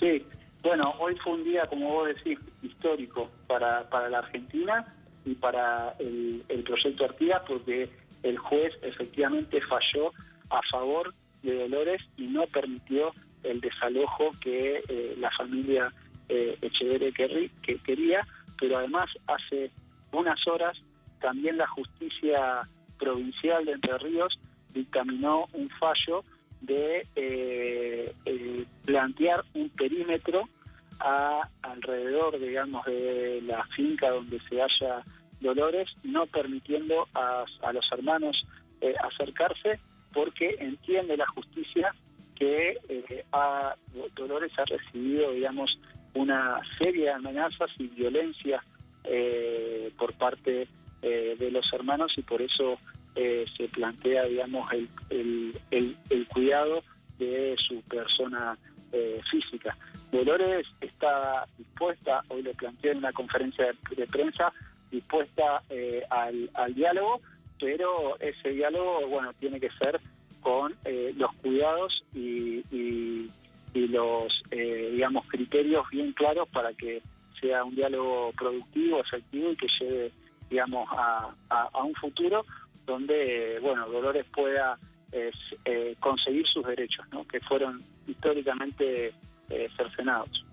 Speaker 11: Sí, bueno, hoy fue un día, como vos decís, histórico para la Argentina y para el proyecto Artigas, porque el juez efectivamente falló a favor de Dolores y no permitió el desalojo que la familia Etcheverry que quería, pero además hace unas horas también la justicia provincial de Entre Ríos dictaminó un fallo de plantear un perímetro alrededor, digamos, de la finca donde se halla Dolores, no permitiendo a los hermanos acercarse, porque entiende la justicia que Dolores ha recibido, digamos, una serie de amenazas y violencia por parte de los hermanos, y por eso se plantea, digamos, el cuidado de su persona física. Dolores está dispuesta, hoy lo planteó en una conferencia de prensa, dispuesta al diálogo, pero ese diálogo, bueno, tiene que ser con los cuidados y los, digamos, criterios bien claros para que sea un diálogo productivo, efectivo y que lleve, digamos, a un futuro donde, bueno, Dolores pueda conseguir sus derechos, ¿no?, que fueron históricamente cercenados.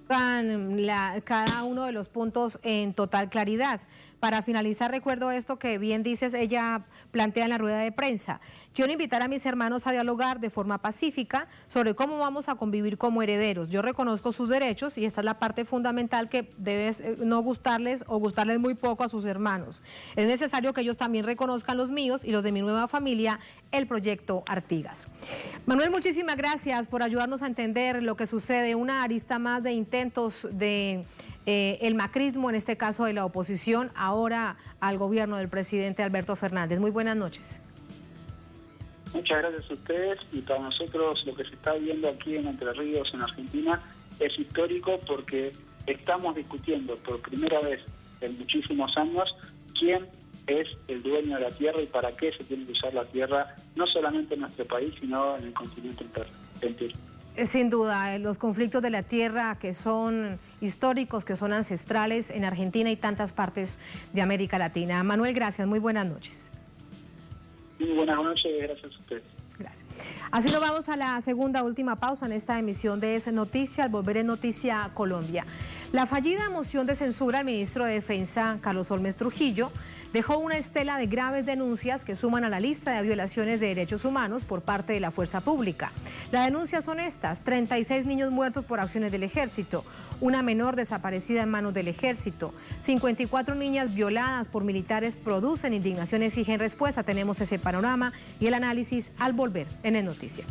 Speaker 1: Cada uno de los puntos en total claridad. Para finalizar, recuerdo esto que bien dices, ella plantea en la rueda de prensa: quiero invitar a mis hermanos a dialogar de forma pacífica sobre cómo vamos a convivir como herederos. Yo reconozco sus derechos y esta es la parte fundamental, que debe no gustarles o gustarles muy poco a sus hermanos. Es necesario que ellos también reconozcan los míos y los de mi nueva familia, el proyecto Artigas. Manuel, muchísimas gracias por ayudarnos a entender lo que sucede, una arista más de intentos de el macrismo, en este caso de la oposición, ahora al gobierno del presidente Alberto Fernández. Muy buenas noches.
Speaker 11: Muchas gracias a ustedes, y para nosotros lo que se está viendo aquí en Entre Ríos, en Argentina, es histórico, porque estamos discutiendo por primera vez en muchísimos años quién es el dueño de la tierra y para qué se tiene que usar la tierra, no solamente en nuestro país, sino en el continente entero.
Speaker 1: Sin duda, los conflictos de la tierra que son históricos, que son ancestrales en Argentina y tantas partes de América Latina. Manuel, gracias, muy buenas noches.
Speaker 11: Muy buenas noches, gracias a ustedes.
Speaker 1: Gracias. Así nos vamos a la segunda, última pausa en esta emisión de Es Noticia. Al volver en Noticia Colombia, la fallida moción de censura al ministro de Defensa, Carlos Holmes Trujillo, dejó una estela de graves denuncias que suman a la lista de violaciones de derechos humanos por parte de la fuerza pública. Las denuncias son estas: 36 niños muertos por acciones del ejército, una menor desaparecida en manos del ejército, 54 niñas violadas por militares. Producen indignación, exigen respuesta. Tenemos ese panorama y el análisis al volver en El Noticia.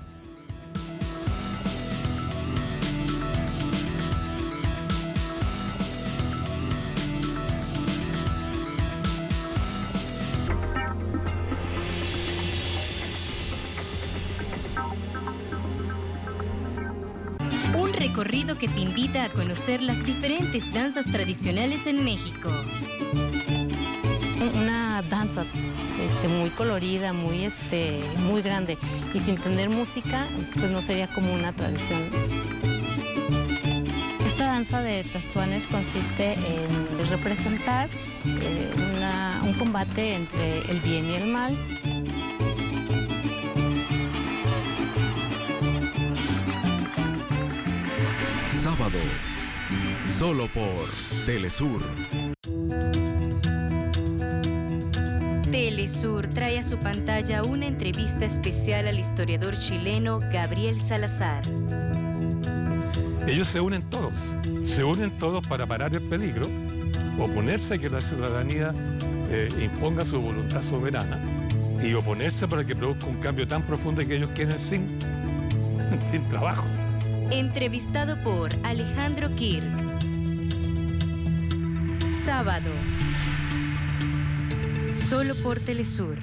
Speaker 7: recorrido que te invita a conocer las diferentes danzas tradicionales en México.
Speaker 12: Una danza muy colorida, muy grande, y sin tener música, pues no sería como una tradición. Esta danza de Tastuanes consiste en representar un combate entre el bien y el mal.
Speaker 6: Sábado, solo por Telesur.
Speaker 7: Telesur trae a su pantalla una entrevista especial al historiador chileno Gabriel Salazar.
Speaker 13: Ellos se unen todos para parar el peligro, oponerse a que la ciudadanía imponga su voluntad soberana y oponerse para que produzca un cambio tan profundo que ellos queden sin trabajo.
Speaker 7: Entrevistado por Alejandro Kirk. Sábado, solo por Telesur.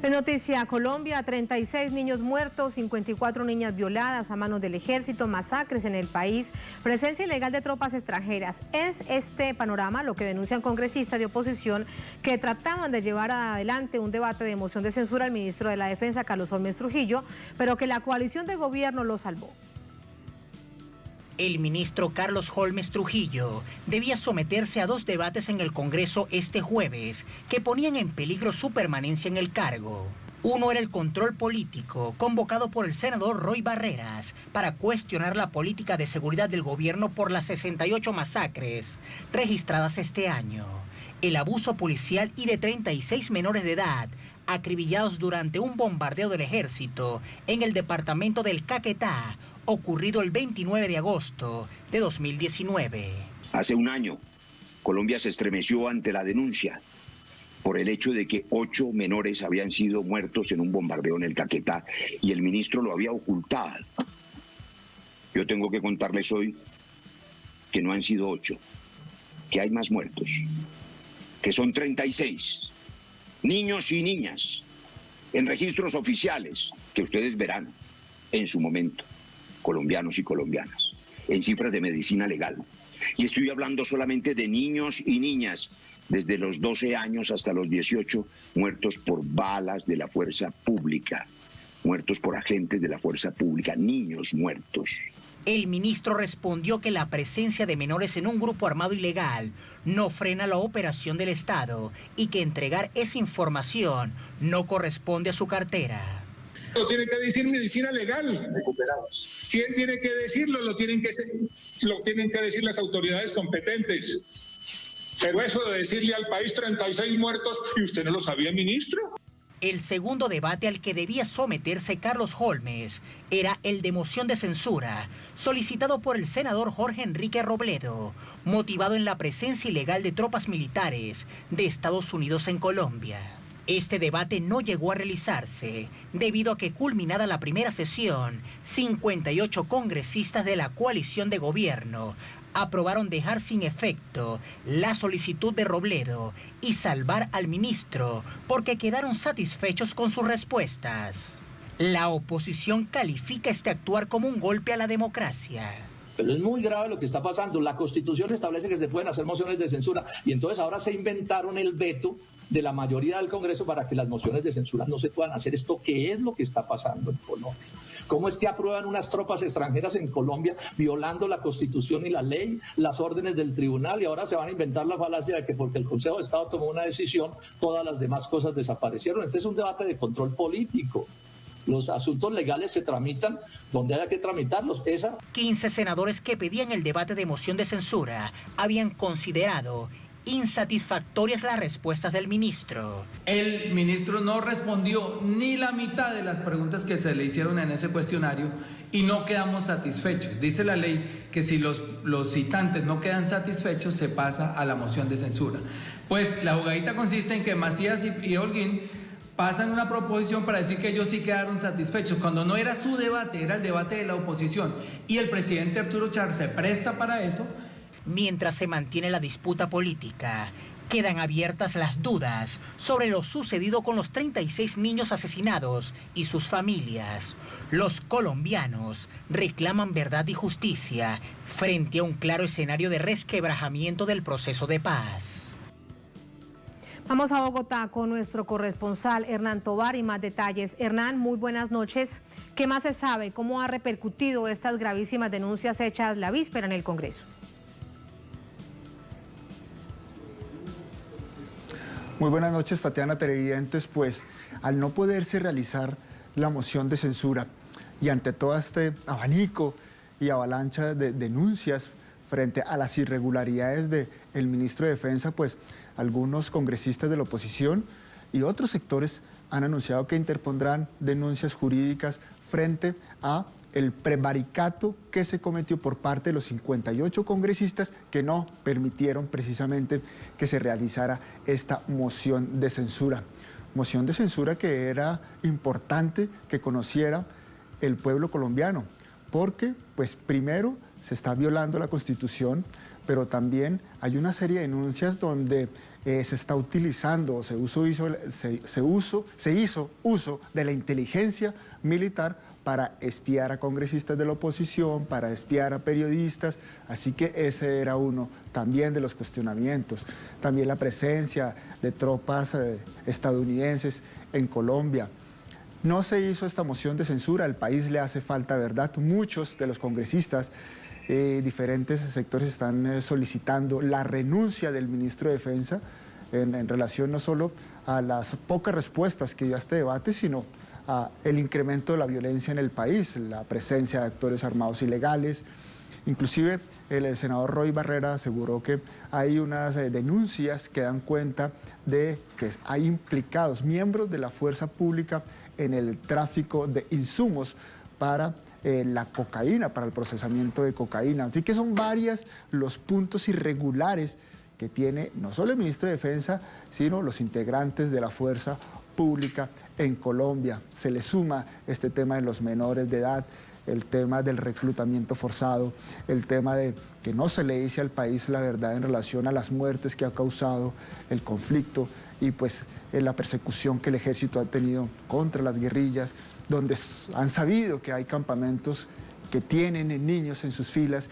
Speaker 1: En Noticia Colombia, 36 niños muertos, 54 niñas violadas a manos del ejército, masacres en el país, presencia ilegal de tropas extranjeras. Es este panorama lo que denuncian congresistas de oposición que trataban de llevar adelante un debate de moción de censura al ministro de la Defensa, Carlos Holmes Trujillo, pero que la coalición de gobierno lo salvó.
Speaker 2: El ministro Carlos Holmes Trujillo debía someterse a 2 debates en el Congreso este jueves que ponían en peligro su permanencia en el cargo. Uno era el control político, convocado por el senador Roy Barreras para cuestionar la política de seguridad del gobierno por las 68 masacres registradas este año. El abuso policial y de 36 menores de edad acribillados durante un bombardeo del ejército en el departamento del Caquetá, ocurrido el 29 de agosto de 2019.
Speaker 14: Hace un año, Colombia se estremeció ante la denuncia por el hecho de que 8 menores habían sido muertos en un bombardeo en el Caquetá y el ministro lo había ocultado. Yo tengo que contarles hoy que no han sido 8, que hay más muertos, que son 36 niños y niñas en registros oficiales que ustedes verán en su momento, colombianos y colombianas, en cifras de medicina legal. Y estoy hablando solamente de niños y niñas desde los 12 años hasta los 18 muertos por balas de la fuerza pública, muertos por agentes de la fuerza pública, niños muertos.
Speaker 2: El ministro respondió que la presencia de menores en un grupo armado ilegal no frena la operación del Estado y que entregar esa información no corresponde a su cartera.
Speaker 15: Lo tiene que decir medicina legal. Recuperados. ¿Quién tiene que decirlo? Lo tienen que decir las autoridades competentes. Pero eso de decirle al país 36 muertos, ¿y usted no lo sabía, ministro?
Speaker 2: El segundo debate al que debía someterse Carlos Holmes era el de moción de censura, solicitado por el senador Jorge Enrique Robledo, motivado en la presencia ilegal de tropas militares de Estados Unidos en Colombia. Este debate no llegó a realizarse debido a que, culminada la primera sesión, 58 congresistas de la coalición de gobierno aprobaron dejar sin efecto la solicitud de Robledo y salvar al ministro porque quedaron satisfechos con sus respuestas. La oposición califica este actuar como un golpe a la democracia.
Speaker 16: Pero es muy grave lo que está pasando. La Constitución establece que se pueden hacer mociones de censura y entonces ahora se inventaron el veto de la mayoría del Congreso para que las mociones de censura no se puedan hacer. ¿Esto qué es lo que está pasando en Colombia? ¿Cómo es que aprueban unas tropas extranjeras en Colombia violando la Constitución y la ley, las órdenes del tribunal, y ahora se van a inventar la falacia de que porque el Consejo de Estado tomó una decisión, todas las demás cosas desaparecieron? Este es un debate de control político. Los asuntos legales se tramitan donde haya que tramitarlos.
Speaker 2: 15 senadores que pedían el debate de moción de censura habían considerado insatisfactorias las respuestas del ministro.
Speaker 17: El ministro no respondió ni la mitad de las preguntas que se le hicieron en ese cuestionario y no quedamos satisfechos. Dice la ley que si los citantes no quedan satisfechos se pasa a la moción de censura. Pues la jugadita consiste en que Macías y Holguín pasan una proposición para decir que ellos sí quedaron satisfechos, cuando no era su debate, era el debate de la oposición. Y el presidente Arturo Char se presta para eso.
Speaker 2: Mientras se mantiene la disputa política, quedan abiertas las dudas sobre lo sucedido con los 36 niños asesinados y sus familias. Los colombianos reclaman verdad y justicia frente a un claro escenario de resquebrajamiento del proceso de paz.
Speaker 1: Vamos a Bogotá con nuestro corresponsal Hernán Tovar y más detalles. Hernán, muy buenas noches. ¿Qué más se sabe? ¿Cómo ha repercutido estas gravísimas denuncias hechas la víspera en el Congreso?
Speaker 18: Muy buenas noches, Tatiana, televidentes. Pues al no poderse realizar la moción de censura y ante todo este abanico y avalancha de denuncias frente a las irregularidades del ministro de Defensa, pues algunos congresistas de la oposición y otros sectores han anunciado que interpondrán denuncias jurídicas frente a el prevaricato que se cometió por parte de los 58 congresistas que no permitieron precisamente que se realizara esta moción de censura. Moción de censura que era importante que conociera el pueblo colombiano, porque pues primero se está violando la Constitución, pero también hay una serie de denuncias donde se está utilizando, se hizo uso de la inteligencia militar para espiar a congresistas de la oposición, para espiar a periodistas, así que ese era uno también de los cuestionamientos. También la presencia de tropas estadounidenses en Colombia. No se hizo esta moción de censura, al país le hace falta verdad. Muchos de los congresistas, diferentes sectores están solicitando la renuncia del ministro de Defensa en relación no solo a las pocas respuestas que dio a este debate, sino a el incremento de la violencia en el país, la presencia de actores armados ilegales. Inclusive el senador Roy Barrera aseguró que hay unas denuncias que dan cuenta de que hay implicados miembros de la fuerza pública en el tráfico de insumos para la cocaína, para el procesamiento de cocaína. Así que son varios los puntos irregulares que tiene no solo el ministro de Defensa, sino los integrantes de la fuerza pública en Colombia. Se le suma este tema de los menores de edad, el tema del reclutamiento forzado, el tema de que no se le dice al país la verdad en relación a las muertes que ha causado el conflicto y pues la persecución que el ejército ha tenido contra las guerrillas, donde han sabido que hay campamentos que tienen niños en sus filas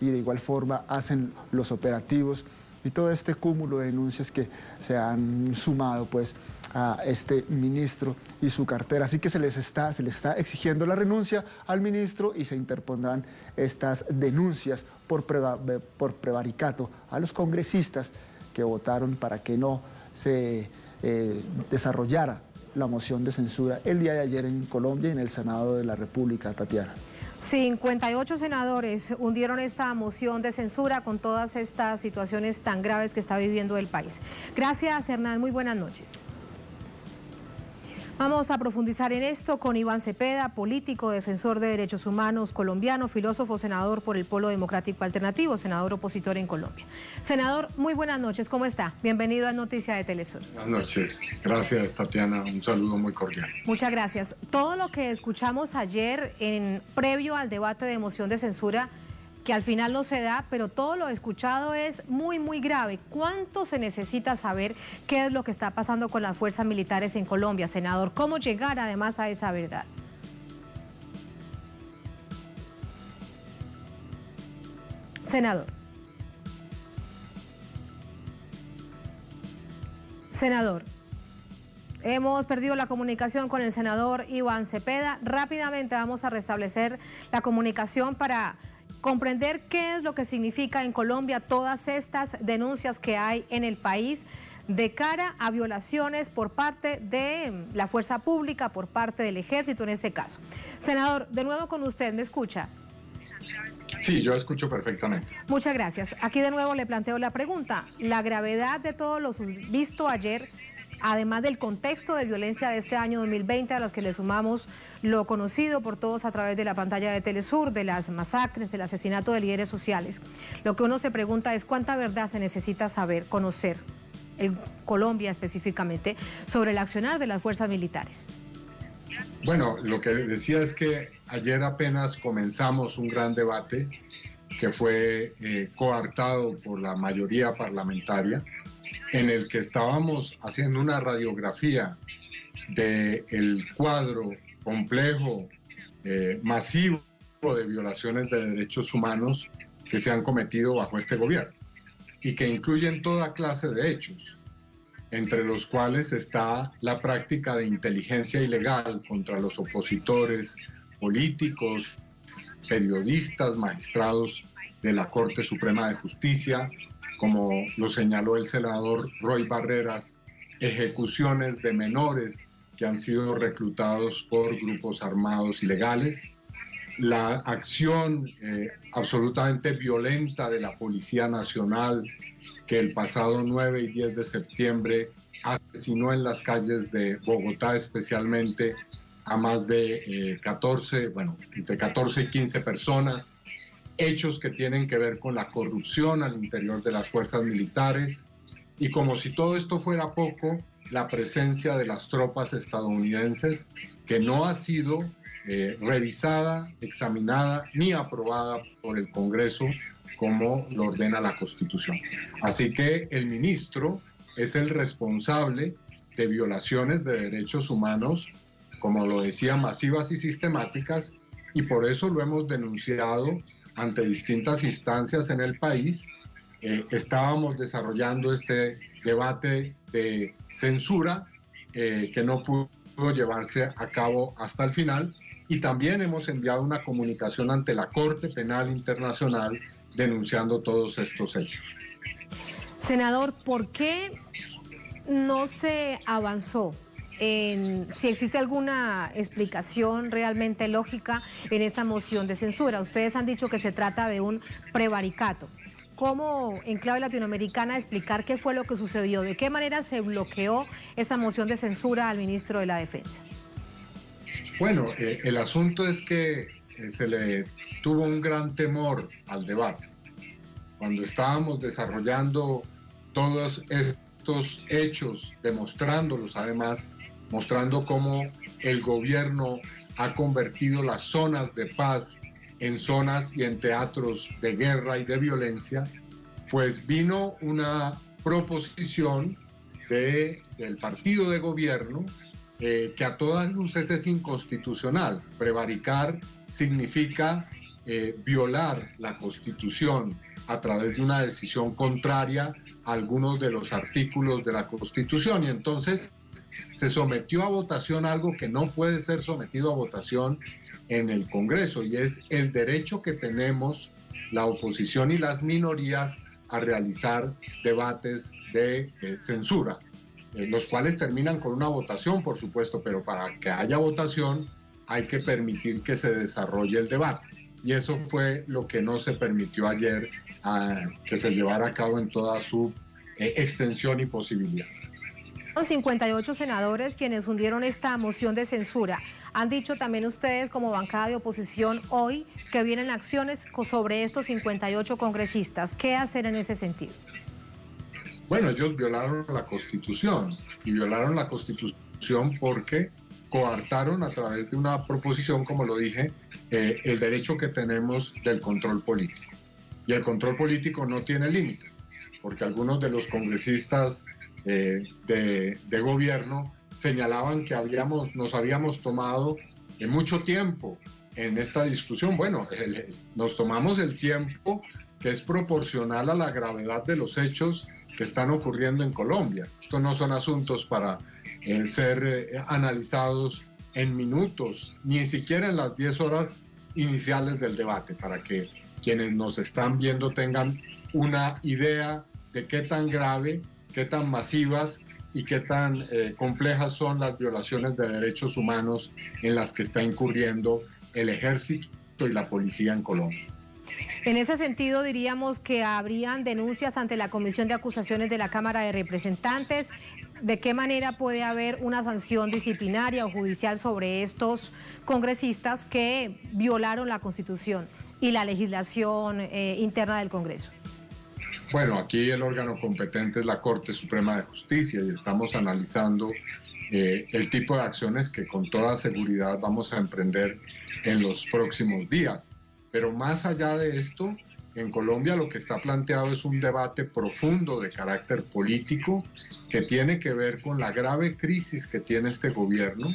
Speaker 18: y de igual forma hacen los operativos y todo este cúmulo de denuncias que se han sumado pues a este ministro y su cartera. Así que se le está exigiendo la renuncia al ministro y se interpondrán estas denuncias por prevaricato a los congresistas que votaron para que no se desarrollara la moción de censura el día de ayer en Colombia y en el Senado de la República, Tatiana.
Speaker 1: 58 senadores hundieron esta moción de censura con todas estas situaciones tan graves que está viviendo el país. Gracias, Hernán. Muy buenas noches. Vamos a profundizar en esto con Iván Cepeda, político, defensor de derechos humanos colombiano, filósofo, senador por el Polo Democrático Alternativo, senador opositor en Colombia. Senador, muy buenas noches, ¿cómo está? Bienvenido a Noticia de Telesur.
Speaker 19: Buenas noches, gracias Tatiana, un saludo muy cordial.
Speaker 1: Muchas gracias. Todo lo que escuchamos ayer previo al debate de moción de censura, que al final no se da, pero todo lo escuchado es muy, muy grave. ¿Cuánto se necesita saber qué es lo que está pasando con las fuerzas militares en Colombia, senador? ¿Cómo llegar además a esa verdad? Senador. Senador. Hemos perdido la comunicación con el senador Iván Cepeda. Rápidamente vamos a restablecer la comunicación para comprender qué es lo que significa en Colombia todas estas denuncias que hay en el país de cara a violaciones por parte de la fuerza pública, por parte del ejército en este caso. Senador, de nuevo con usted, ¿me escucha?
Speaker 19: Sí, yo escucho perfectamente.
Speaker 1: Muchas gracias. Aquí de nuevo le planteo la pregunta. La gravedad de todo lo visto ayer, además del contexto de violencia de este año 2020, a los que le sumamos lo conocido por todos a través de la pantalla de Telesur, de las masacres, del asesinato de líderes sociales. Lo que uno se pregunta es cuánta verdad se necesita saber, conocer, en Colombia específicamente, sobre el accionar de las fuerzas militares.
Speaker 19: Bueno, lo que decía es que ayer apenas comenzamos un gran debate que fue coartado por la mayoría parlamentaria, en el que estábamos haciendo una radiografía del cuadro complejo, masivo de violaciones de derechos humanos que se han cometido bajo este gobierno y que incluyen toda clase de hechos, entre los cuales está la práctica de inteligencia ilegal contra los opositores políticos, periodistas, magistrados de la Corte Suprema de Justicia, como lo señaló el senador Roy Barreras, ejecuciones de menores que han sido reclutados por grupos armados ilegales, la acción absolutamente violenta de la Policía Nacional, que el pasado 9 y 10 de septiembre asesinó en las calles de Bogotá especialmente a más de entre 14 y 15 personas, hechos que tienen que ver con la corrupción al interior de las fuerzas militares, y como si todo esto fuera poco, la presencia de las tropas estadounidenses que no ha sido revisada, examinada ni aprobada por el Congreso como lo ordena la Constitución. Así que el ministro es el responsable de violaciones de derechos humanos, como lo decía, masivas y sistemáticas, y por eso lo hemos denunciado ante distintas instancias en el país. Estábamos desarrollando este debate de censura que no pudo llevarse a cabo hasta el final, y también hemos enviado una comunicación ante la Corte Penal Internacional denunciando todos estos hechos.
Speaker 1: Senador, ¿por qué no se avanzó si existe alguna explicación realmente lógica en esta moción de censura? Ustedes han dicho que se trata de un prevaricato. ¿Cómo, en clave latinoamericana, explicar qué fue lo que sucedió? ¿De qué manera se bloqueó esa moción de censura al ministro de la Defensa?
Speaker 19: Bueno, el asunto es que se le tuvo un gran temor al debate. Cuando estábamos desarrollando todos estos hechos, demostrándolos además, mostrando cómo el gobierno ha convertido las zonas de paz en zonas y en teatros de guerra y de violencia, pues vino una proposición del partido de gobierno que a todas luces es inconstitucional. Prevaricar significa violar la Constitución a través de una decisión contraria a algunos de los artículos de la Constitución, y entonces se sometió a votación algo que no puede ser sometido a votación en el Congreso, y es el derecho que tenemos la oposición y las minorías a realizar debates de censura, los cuales terminan con una votación, por supuesto, pero para que haya votación hay que permitir que se desarrolle el debate, y eso fue lo que no se permitió ayer que se llevara a cabo en toda su extensión y posibilidad.
Speaker 1: Son 58 senadores quienes hundieron esta moción de censura. Han dicho también ustedes como bancada de oposición hoy que vienen acciones sobre estos 58 congresistas. ¿Qué hacer en ese sentido?
Speaker 19: Bueno, ellos violaron la Constitución, y violaron la Constitución porque coartaron a través de una proposición, como lo dije, el derecho que tenemos del control político. Y el control político no tiene límites, porque algunos de los congresistas de gobierno señalaban que nos habíamos tomado mucho tiempo en esta discusión. Bueno, nos tomamos el tiempo que es proporcional a la gravedad de los hechos que están ocurriendo en Colombia. Estos no son asuntos para ser analizados en minutos, ni siquiera en las 10 horas iniciales del debate, para que quienes nos están viendo tengan una idea de qué tan grave, qué tan masivas y qué tan complejas son las violaciones de derechos humanos en las que está incurriendo el ejército y la policía en Colombia.
Speaker 1: En ese sentido, diríamos que habrían denuncias ante la Comisión de Acusaciones de la Cámara de Representantes. ¿De qué manera puede haber una sanción disciplinaria o judicial sobre estos congresistas que violaron la Constitución y la legislación interna del Congreso?
Speaker 19: Bueno, aquí el órgano competente es la Corte Suprema de Justicia y estamos analizando el tipo de acciones que con toda seguridad vamos a emprender en los próximos días. Pero más allá de esto, en Colombia lo que está planteado es un debate profundo de carácter político que tiene que ver con la grave crisis que tiene este gobierno,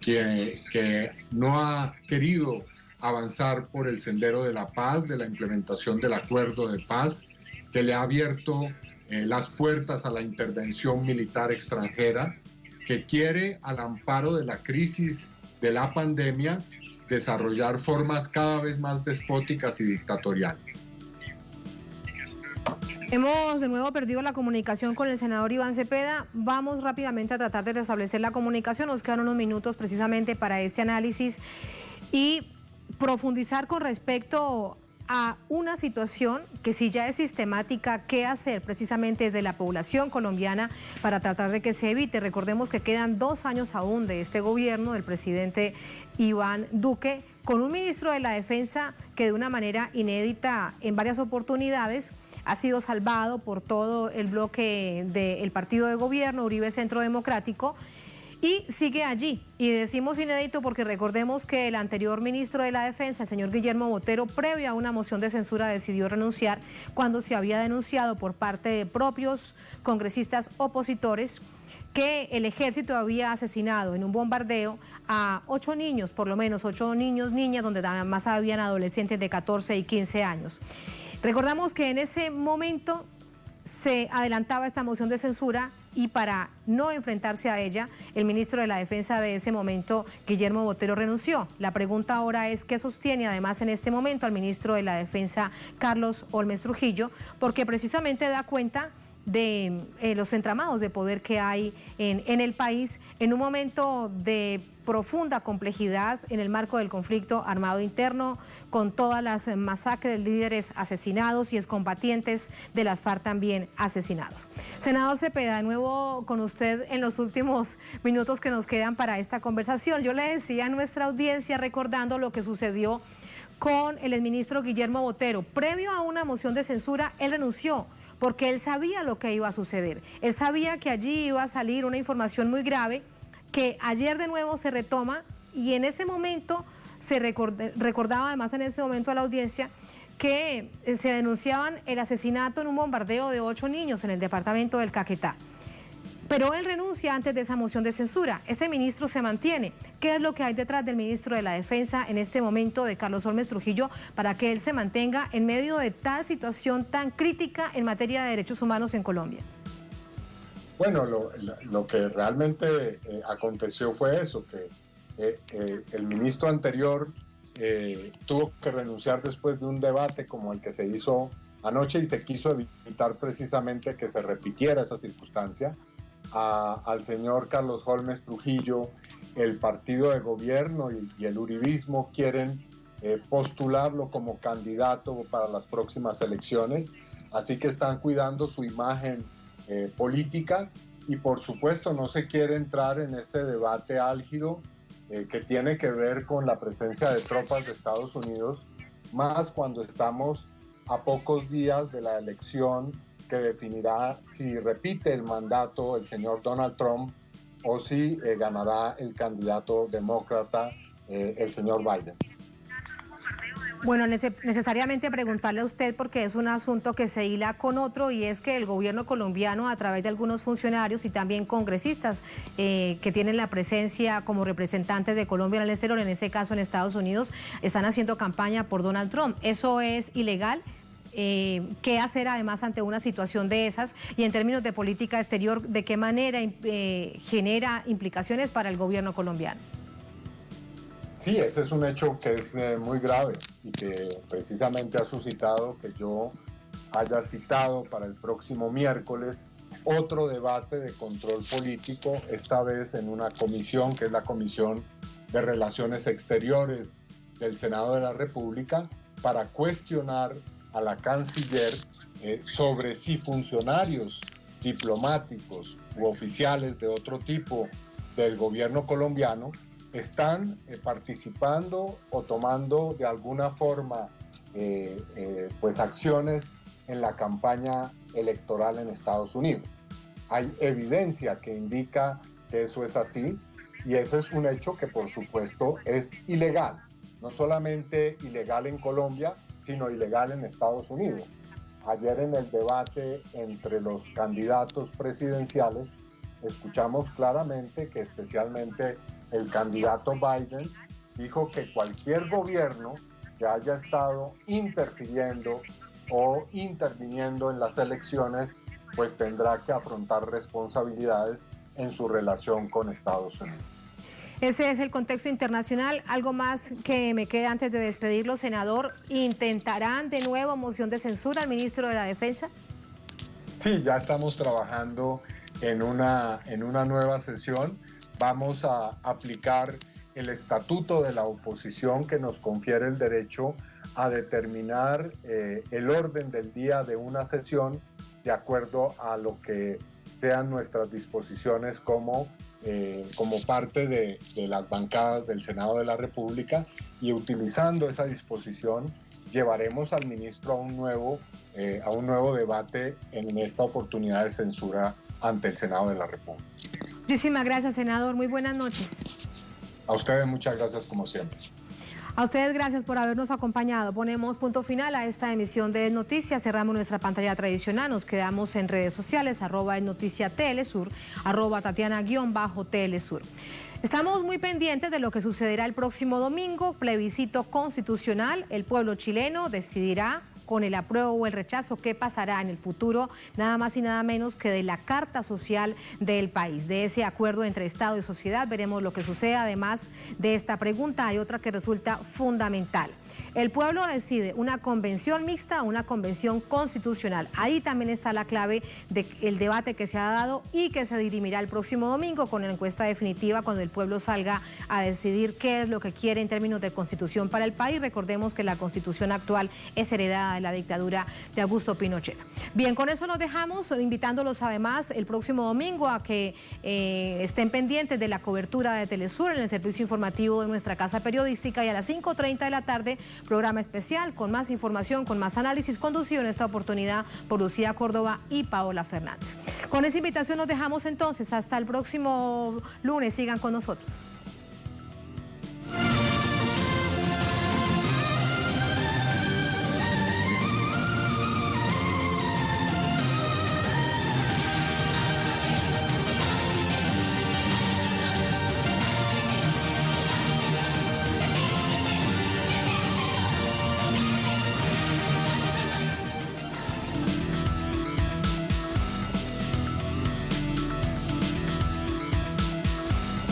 Speaker 19: que no ha querido avanzar por el sendero de la paz, de la implementación del acuerdo de paz, que le ha abierto las puertas a la intervención militar extranjera, que quiere, al amparo de la crisis de la pandemia, desarrollar formas cada vez más despóticas y dictatoriales.
Speaker 1: Hemos de nuevo perdido la comunicación con el senador Iván Cepeda. Vamos rápidamente a tratar de restablecer la comunicación. Nos quedan unos minutos precisamente para este análisis y profundizar con respecto a una situación que si ya es sistemática, ¿qué hacer precisamente desde la población colombiana para tratar de que se evite? Recordemos que quedan 2 años aún de este gobierno del presidente Iván Duque, con un ministro de la Defensa que de una manera inédita en varias oportunidades ha sido salvado por todo el bloque del partido de gobierno, Uribe Centro Democrático, y sigue allí. Y decimos inédito porque recordemos que el anterior ministro de la Defensa, el señor Guillermo Botero, previo a una moción de censura decidió renunciar cuando se había denunciado por parte de propios congresistas opositores que el ejército había asesinado en un bombardeo a 8 niños, por lo menos 8 niños, niñas, donde además habían adolescentes de 14 y 15 años. Recordamos que en ese momento se adelantaba esta moción de censura y para no enfrentarse a ella, el ministro de la Defensa de ese momento, Guillermo Botero, renunció. La pregunta ahora es qué sostiene además en este momento al ministro de la Defensa, Carlos Holmes Trujillo, porque precisamente da cuenta de los entramados de poder que hay en el país en un momento de profunda complejidad en el marco del conflicto armado interno, con todas las masacres, líderes asesinados y excombatientes de las FARC también asesinados. Senador Cepeda, de nuevo con usted en los últimos minutos que nos quedan para esta conversación. Yo le decía a nuestra audiencia, recordando lo que sucedió con el exministro Guillermo Botero. Previo a una moción de censura, él renunció, porque él sabía lo que iba a suceder. Él sabía que allí iba a salir una información muy grave, que ayer de nuevo se retoma y en ese momento se recordaba además en ese momento a la audiencia que se denunciaban el asesinato en un bombardeo de 8 niños en el departamento del Caquetá. Pero él renuncia antes de esa moción de censura. Este ministro se mantiene. ¿Qué es lo que hay detrás del ministro de la Defensa en este momento, de Carlos Holmes Trujillo, para que él se mantenga en medio de tal situación tan crítica en materia de derechos humanos en Colombia?
Speaker 19: Bueno, lo que realmente aconteció fue eso, que el ministro anterior tuvo que renunciar después de un debate como el que se hizo anoche y se quiso evitar precisamente que se repitiera esa circunstancia. Al señor Carlos Holmes Trujillo, el partido de gobierno y el uribismo quieren postularlo como candidato para las próximas elecciones, así que están cuidando su imagen política y por supuesto no se quiere entrar en este debate álgido que tiene que ver con la presencia de tropas de Estados Unidos, más cuando estamos a pocos días de la elección que definirá si repite el mandato el señor Donald Trump o si ganará el candidato demócrata, el señor Biden.
Speaker 1: Bueno, necesariamente preguntarle a usted porque es un asunto que se hila con otro y es que el gobierno colombiano a través de algunos funcionarios y también congresistas que tienen la presencia como representantes de Colombia en el exterior, en este caso en Estados Unidos, están haciendo campaña por Donald Trump. ¿Eso es ilegal? ¿Qué hacer además ante una situación de esas? Y en términos de política exterior, ¿de qué manera genera implicaciones para el gobierno colombiano?
Speaker 19: Sí, ese es un hecho que es muy grave y que precisamente ha suscitado que yo haya citado para el próximo miércoles otro debate de control político, esta vez en una comisión que es la Comisión de Relaciones Exteriores del Senado de la República, para cuestionar a la canciller sobre si funcionarios diplomáticos u oficiales de otro tipo del gobierno colombiano están participando o tomando de alguna forma pues acciones en la campaña electoral en Estados Unidos. Hay evidencia que indica que eso es así y ese es un hecho que por supuesto es ilegal. No solamente ilegal en Colombia, sino ilegal en Estados Unidos. Ayer en el debate entre los candidatos presidenciales escuchamos claramente que especialmente el candidato Biden dijo que cualquier gobierno que haya estado interfiriendo o interviniendo en las elecciones, pues tendrá que afrontar responsabilidades en su relación con Estados Unidos.
Speaker 1: Ese es el contexto internacional. ¿Algo más que me queda antes de despedirlo, senador? ¿Intentarán de nuevo moción de censura al ministro de la Defensa?
Speaker 19: Sí, ya estamos trabajando en una nueva sesión. Vamos a aplicar el estatuto de la oposición que nos confiere el derecho a determinar el orden del día de una sesión de acuerdo a lo que sean nuestras disposiciones como parte de las bancadas del Senado de la República, y utilizando esa disposición llevaremos al ministro a un nuevo debate en esta oportunidad de censura ante el Senado de la República.
Speaker 1: Muchísimas gracias, senador. Muy buenas noches.
Speaker 19: A ustedes muchas gracias como siempre.
Speaker 1: A ustedes gracias por habernos acompañado. Ponemos punto final a esta emisión de Noticias. Cerramos nuestra pantalla tradicional. Nos quedamos en redes sociales, @Noticia_Telesur, @Tatiana_Telesur. Estamos muy pendientes de lo que sucederá el próximo domingo. Plebiscito constitucional. El pueblo chileno decidirá con el apruebo o el rechazo qué pasará en el futuro, nada más y nada menos que de la Carta Social del país, de ese acuerdo entre Estado y sociedad. Veremos lo que sucede. Además de esta pregunta, hay otra que resulta fundamental. El pueblo decide una convención mixta o una convención constitucional. Ahí también está la clave del debate que se ha dado y que se dirimirá el próximo domingo con la encuesta definitiva, cuando el pueblo salga a decidir qué es lo que quiere en términos de constitución para el país. Recordemos que la constitución actual es heredada de la dictadura de Augusto Pinochet. Bien, con eso nos dejamos, invitándolos además el próximo domingo a que estén pendientes de la cobertura de Telesur en el servicio informativo de nuestra casa periodística, y a las 5:30 de la tarde, programa especial con más información, con más análisis, conducido en esta oportunidad por Lucía Córdoba y Paola Fernández. Con esa invitación nos dejamos entonces. Hasta el próximo lunes. Sigan con nosotros.